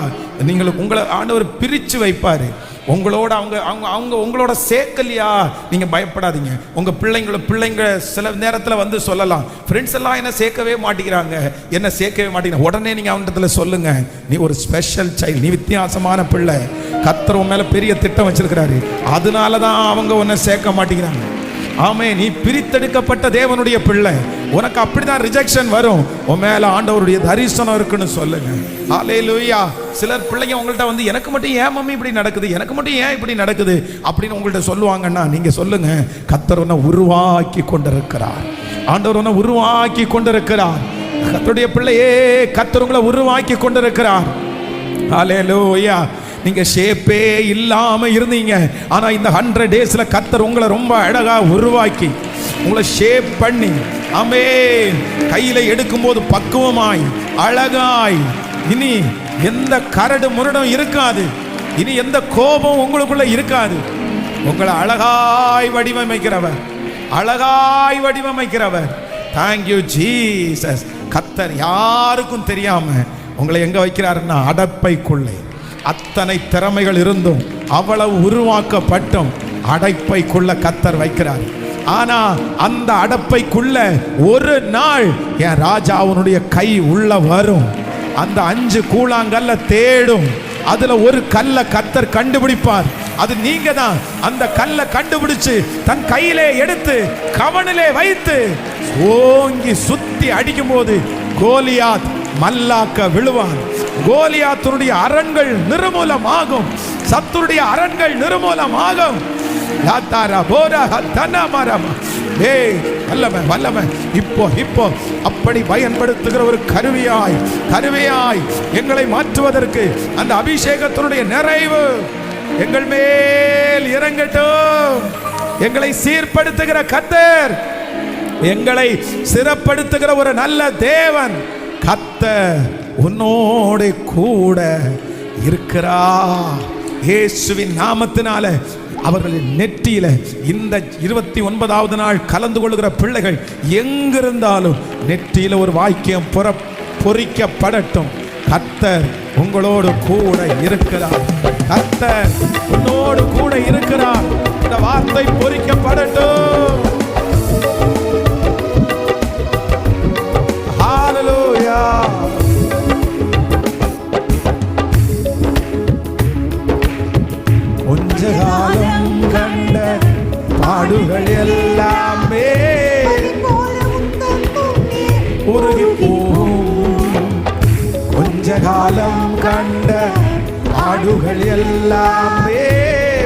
நீங்கள் உங்களை ஆண்டவர் பிரித்து வைப்பார். உங்களோட அவங்க உங்களோட சேர்க்கலையா நீங்க பயப்படாதீங்க. உங்க பிள்ளைங்க சில நேரத்தில் வந்து சொல்லலாம், ஃப்ரெண்ட்ஸ் எல்லாம் என்ன சேர்க்கவே மாட்டேங்கிறாங்க, என்ன சேர்க்கவே மாட்டேங்கிறாங்க. உடனே நீங்க அவன்கிட்ட சொல்லுங்க, நீ ஒரு ஸ்பெஷல் சைல்டு, நீ வித்தியாசமான பிள்ளை. கர்த்தர் உன் மேல பெரிய திட்டம் வச்சிருக்கிறாரு. அதனால தான் அவங்க உன்னை சேர்க்க மாட்டேங்கிறாங்க. ஆமே, நீ பிரித்தெடுக்கப்பட்ட தேவனுடைய பிள்ளை. உனக்கு அப்படிதான் ரிஜெக்ஷன் வரும். உன் மேல ஆண்டவருடைய தரிசனம் இருக்குன்னு சொல்லுங்க. ஹல்லேலூயா. சிலர் பிள்ளைங்க உங்கள்கிட்ட வந்து எனக்கு மட்டும் ஏன் மம்மி இப்படி நடக்குது, எனக்கு மட்டும் ஏன் இப்படி நடக்குது அப்படின்னு உங்கள்கிட்ட சொல்லுவாங்கன்னா நீங்க சொல்லுங்க, கர்த்தர் உன்னை உருவாக்கி கொண்டிருக்கிறார். ஆண்டவர் உன்னை உருவாக்கி கொண்டிருக்கிறார். கர்த்தருடைய பிள்ளையே, கர்த்தர் உங்களை உருவாக்கி கொண்டிருக்கிறார். ஹல்லேலூயா. நீங்க ஷேப்பே இல்லாம இருந்தீங்க, ஆனா இந்த 100 டேஸ்ல கர்த்தர் உங்களை ரொம்ப அழகா உருவாக்கி உங்களை ஷேப் பண்ணி, ஆமென், கையில எடுக்கும் போது பக்குவமாய் அழகாய், இனி எந்த கரடு முரடும் இருக்காது, இனி எந்த கோபம் உங்களுக்குள்ள இருக்காது. உங்களை அழகாய் வடிவமைக்கிறவர், அழகாய் வடிவமைக்கிறவர். Thank you Jesus. கர்த்தர் யாருக்கும் தெரியாம உங்களை எங்க வைக்கிறாருன்னா அடப்பைக்குள்ளே. அத்தனை திறமைகள் இருந்தும் அவ்வளவு உருவாக்கப்பட்டும் அடைப்பைக்குள்ள கர்த்தர் வைக்கிறார். ஆனா அந்த அடப்பைக்குள்ள ஒரு நாள் என் ராஜாவுடைய கை உள்ள வரும். அந்த 5 கூழாங்கல்ல தேடும், அதுல ஒரு கல்லை கர்த்தர் கண்டுபிடிப்பார். அது நீங்க தான். அந்த கல்லை கண்டுபிடிச்சு தன் கையிலே எடுத்து கவனிலே வைத்து ஓங்கி சுத்தி அடிக்கும் போது கோலியாத் மல்லாக்க விழுவான். கோலியாத்துடைய அரண்கள் நிர்மூலமாகும். சத்துருடைய அரண்கள் நிர்மூலமாகும். இப்போ அப்படி பயன்படுத்துகிற ஒரு கருவியாய் எங்களை மாற்றுவதற்கு அந்த அபிஷேகத்தினுடைய நிறைவு எங்கள் மேல் இறங்கட்டும். எங்களை சீர்படுத்துகிற கர்த்தர், எங்களை சிறப்படுத்துகிற ஒரு நல்ல தேவன் கர்த்தர் உன்னோட கூட இருக்கிறார். இயேசுவின் நாமத்தினால அவர்களின் நெற்றியில இந்த 29வது நாள் கலந்து கொள்கிற பிள்ளைகள் எங்கிருந்தாலும் நெற்றியில ஒரு வாக்கியம் பொறிக்கப்படட்டும். கர்த்தர் உங்களோடு கூட இருக்கிறார். கர்த்தர் உன்னோடு கூட இருக்கிறார். இந்த வார்த்தை பொறிக்கப்படட்டும். ஹல்லேலூயா. கொஞ்ச காலம் கண்ட பாடுகள் எல்லாமே உருகி போகும். கொஞ்ச காலம் கண்ட பாடுகள் எல்லாமே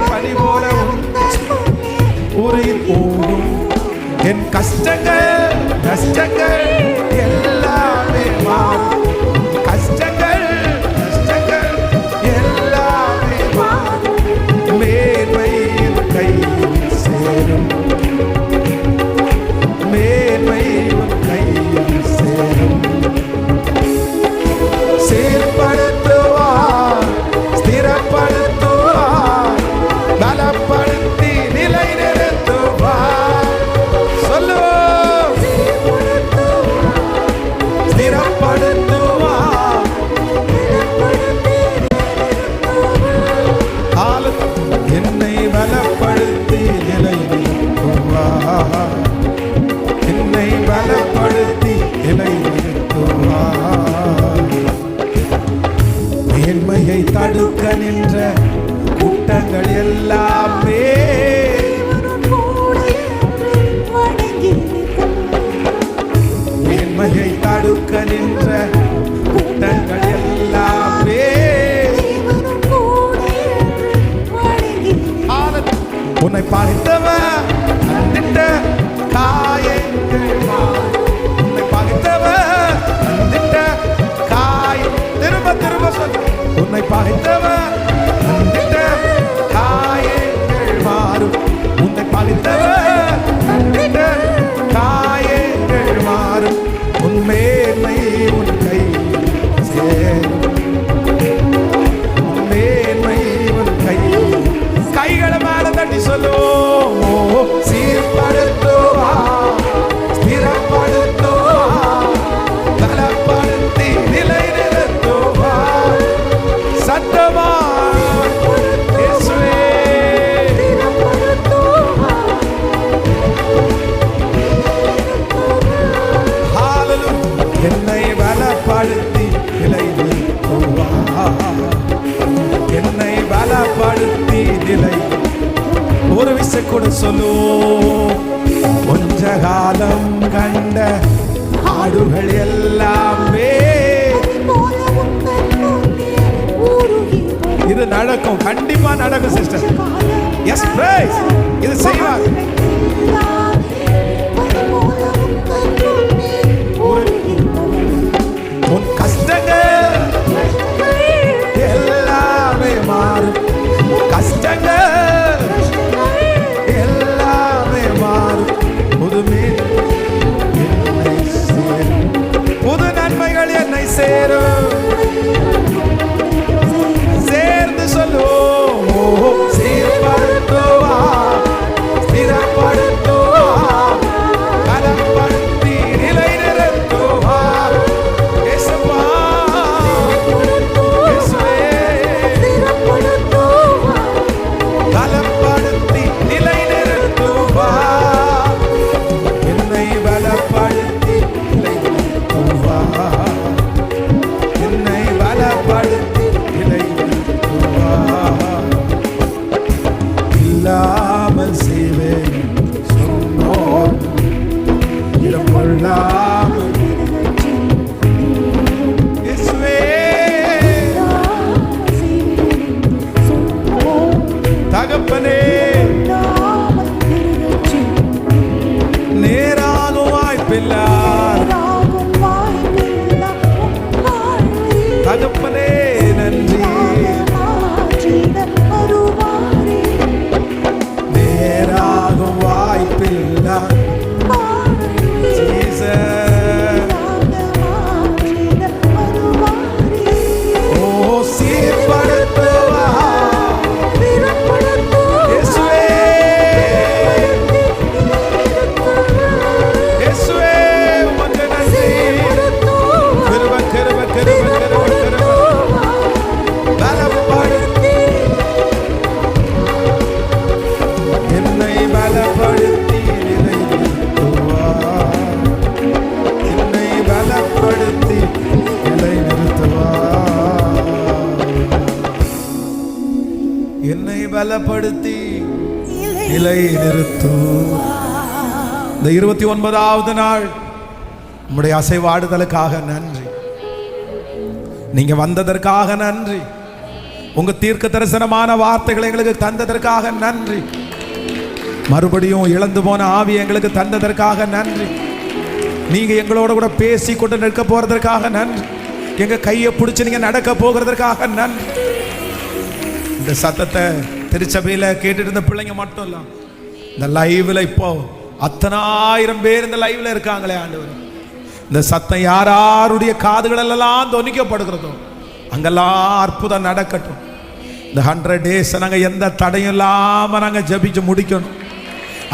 பனி போல ஊரில் போகும். என் கஷ்டங்கள் நஷ்டங்கள் எல்லாமே மாறும். கஷ்டங்கள் நஷ்டங்கள் எல்லாமே மாறும். மேன்மையின் கையில் சேரும். மேன்மையின் கையில் சேரும். சீர்படுத்துவார், ஸ்திரப்படுத்துவார், பலப்படுத்தி நிலை நிறுத்துவார். சொல்லுவோம். ஸ்திரப்படுத்துவார், என்னை பலப்படுத்தி நிலை நிறுத்துவார். என்னை பலப்படுத்தி நிலை நிறுத்துவார். மேன்மையை தடுக்க நின்ற கூட்டங்கள் எல்லாமே மேன்மையை தடுக்க நின்ற கூட்டங்கள் எல்லாமே உன்னை பகைத்தவன் அந்திட்ட காயங்கள் மாறும். உன்னை பகைத்தவன் அந்திட்ட காயம். திரும்ப திரும்ப சொல்ல. உன்னை பகைத்தவன் அந்திட்ட காயங்கள் மாறும். உன்னை பகைத்தவன் அந்திட்ட காயங்கள் மாறும். உன் மேன்மை உன் கை சேரும். உன் மேன்மை உன் கை. கைகளை மேல தட்டி சொல்லுவோம். சீர்படுத்துவா, ஸ்திரப்படுத்துவா, பலப்படுத்தி நிலை நிறுத்துவா. சத்தமா இயேசுவே. ஹalleluya. என்னை பலப்படுத்தி நிலை நிறுத்துவா. என்னை பலப்படுத்தி நிலை. ஒரு விசை கூட சொல்லுவோம். கொஞ்ச காலம் கண்ட ஆடுகள் எல்லாமே இது நடக்கும். கண்டிப்பா நடக்கும் சிஸ்டர். S price. இது செய்வார். உன் கஷ்டங்கள் எல்லாமே மாறும். கஷ்டங்கள் எல்லாமே மாறும். புதுமே என்னை சேரும். புது நன்மைகள் என்னை சேரும். சேர்ந்து சொல்லுவோம். சீர்படுத்துவா, ஸ்திரப்படுத்துவா, பலப்படுத்தி நிலை நிறுத்துவா. இயேசுவா, இயேசுவே. பலப்படுத்தி நிலை நிறுத்துவா. என்னை பலப்படுத்தி நிலை நிறுத்துவா. என்னை பலப்படுத்தி நிலை நிறுத்துவா. இல்லாமல் செய்வேன் சொன்னோர் இடம் கொள்ளாமல். இயேசுவே. தகப்பனே நேராகும் வாய்ப்பில்லார். தகப்பனே நன்றி. நேராகும் வாய்ப்பில்லார். ஓ சீர்படுத்துவா. இயேசுவே. இயேசுவே உமக்கு நன்றி. கிருபை கிருபை கிருபை கிருபை கிருபை. பலப்படுத்தி என்னை பலப்படுத்தி நிலை நிறுத்துவா. என்னை பலப்படுத்தி நிலை நிறுத்துவா. என்னை பலப்படுத்தி நிலை நிறுத்துவா. இந்த 29வது நாள் உம்முடைய அசைவாடுதலுக்காக நன்றி. நீங்க வந்ததற்காக நன்றி. உங்க தீர்க்க தரிசனமான வார்த்தைகளை எங்களுக்கு தந்ததற்காக நன்றி. மறுபடியும் இழந்து போன ஆவி எங்களுக்கு தந்ததற்காக நன்றி. நீங்க எங்களோட கூட பேசி கொண்டு நிற்க போறதற்காக நன்றி. எங்க கையை பிடிச்சு நீங்க நடக்க போகிறதற்காக நன்றி. இந்த சத்தத்தை திருச்சபையில கேட்டுட்டு இருந்த பிள்ளைங்க மட்டும் இல்ல, இந்த லைவ்ல இப்போ அத்தனை ஆயிரம் பேர் இந்த லைவ்ல இருக்காங்களே ஆண்டவர், இந்த சத்தம் யாருடைய காதுகள் எல்லாம் தொனிக்கப்படுகிறதோ அங்கெல்லாம் அற்புதம் நடக்கட்டும். இந்த 100 days நாங்க எந்த தடையும் இல்லாம நாங்க ஜபிச்சு முடிக்கணும்.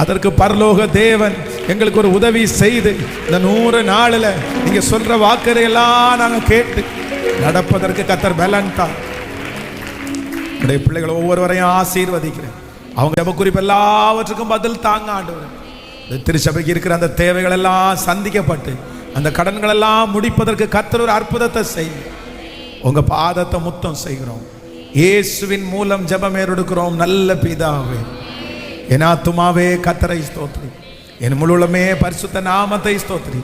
அதற்கு பரலோக தேவன் எங்களுக்கு ஒரு உதவி செய்து இந்த 100 நாளில் நீங்க சொல்ற வாக்குகளை எல்லாம் நாங்க கேட்டு நடப்பதற்கு கர்த்தர் பலன் தான். உடைய பிள்ளைகளை ஒவ்வொருவரையும் ஆசீர்வதிக்கிறேன். அவங்க ஜெப குறிப்பு எல்லாவற்றுக்கும் பதில் தாங்க ஆண்டவர். இந்த திருச்சபைக்கு இருக்கிற அந்த தேவைகள் எல்லாம் சந்திக்கப்பட்டு அந்த கடன்கள் எல்லாம் முடிப்பதற்கு கர்த்தர் ஒரு அற்புதத்தை செய்யும். உங்க பாதத்தை முத்தம் செய்கிறோம். இயேசுவின் மூலம் ஜெபம் ஏறெடுக்கிறோம் நல்ல பிதாவே. என் ஆத்துமாவே கர்த்தரை ஸ்தோத்திரி, என் முழுமே பரிசுத்த நாமத்தை ஸ்தோத்திரி.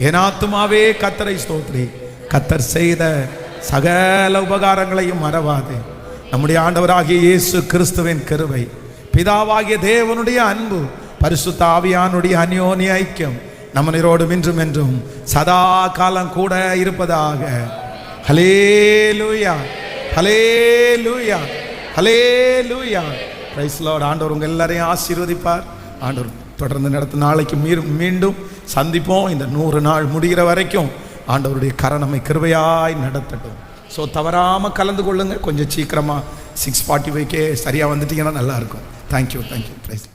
என் ஆத்துமாவே கர்த்தரை ஸ்தோத்திரி. கர்த்தர் செய்த சகல உபகாரங்களையும் மறவாதே. நம்முடைய ஆண்டவராகிய இயேசு கிறிஸ்துவின் கிருபை, பிதாவாகிய தேவனுடைய அன்பு, பரிசுத்த ஆவியானுடைய அந்யோன்ய ஐக்கியம் நம்மனோடு இன்றும் என்றும் சதா காலம் கூட இருப்பதாக. Hallelujah, hallelujah, hallelujah. Praise Lord. ஆண்டவர் உங்க எல்லாரையும் ஆசீர்வதிப்பார். ஆண்டவர் தொடர்ந்து நடத்த நாளைக்கு மீண்டும் சந்திப்போம். இந்த 100 நாள் முடிகிற வரைக்கும் ஆண்டவருடைய கரணமை கிருபையாய் நடத்தட்டும். ஸோ தவறாம கலந்து கொள்ளுங்க. கொஞ்சம் சீக்கிரமா 6:45 சரியா வந்துட்டீங்கன்னா நல்லா இருக்கும். Thank you, thank you. பிரைஸ்.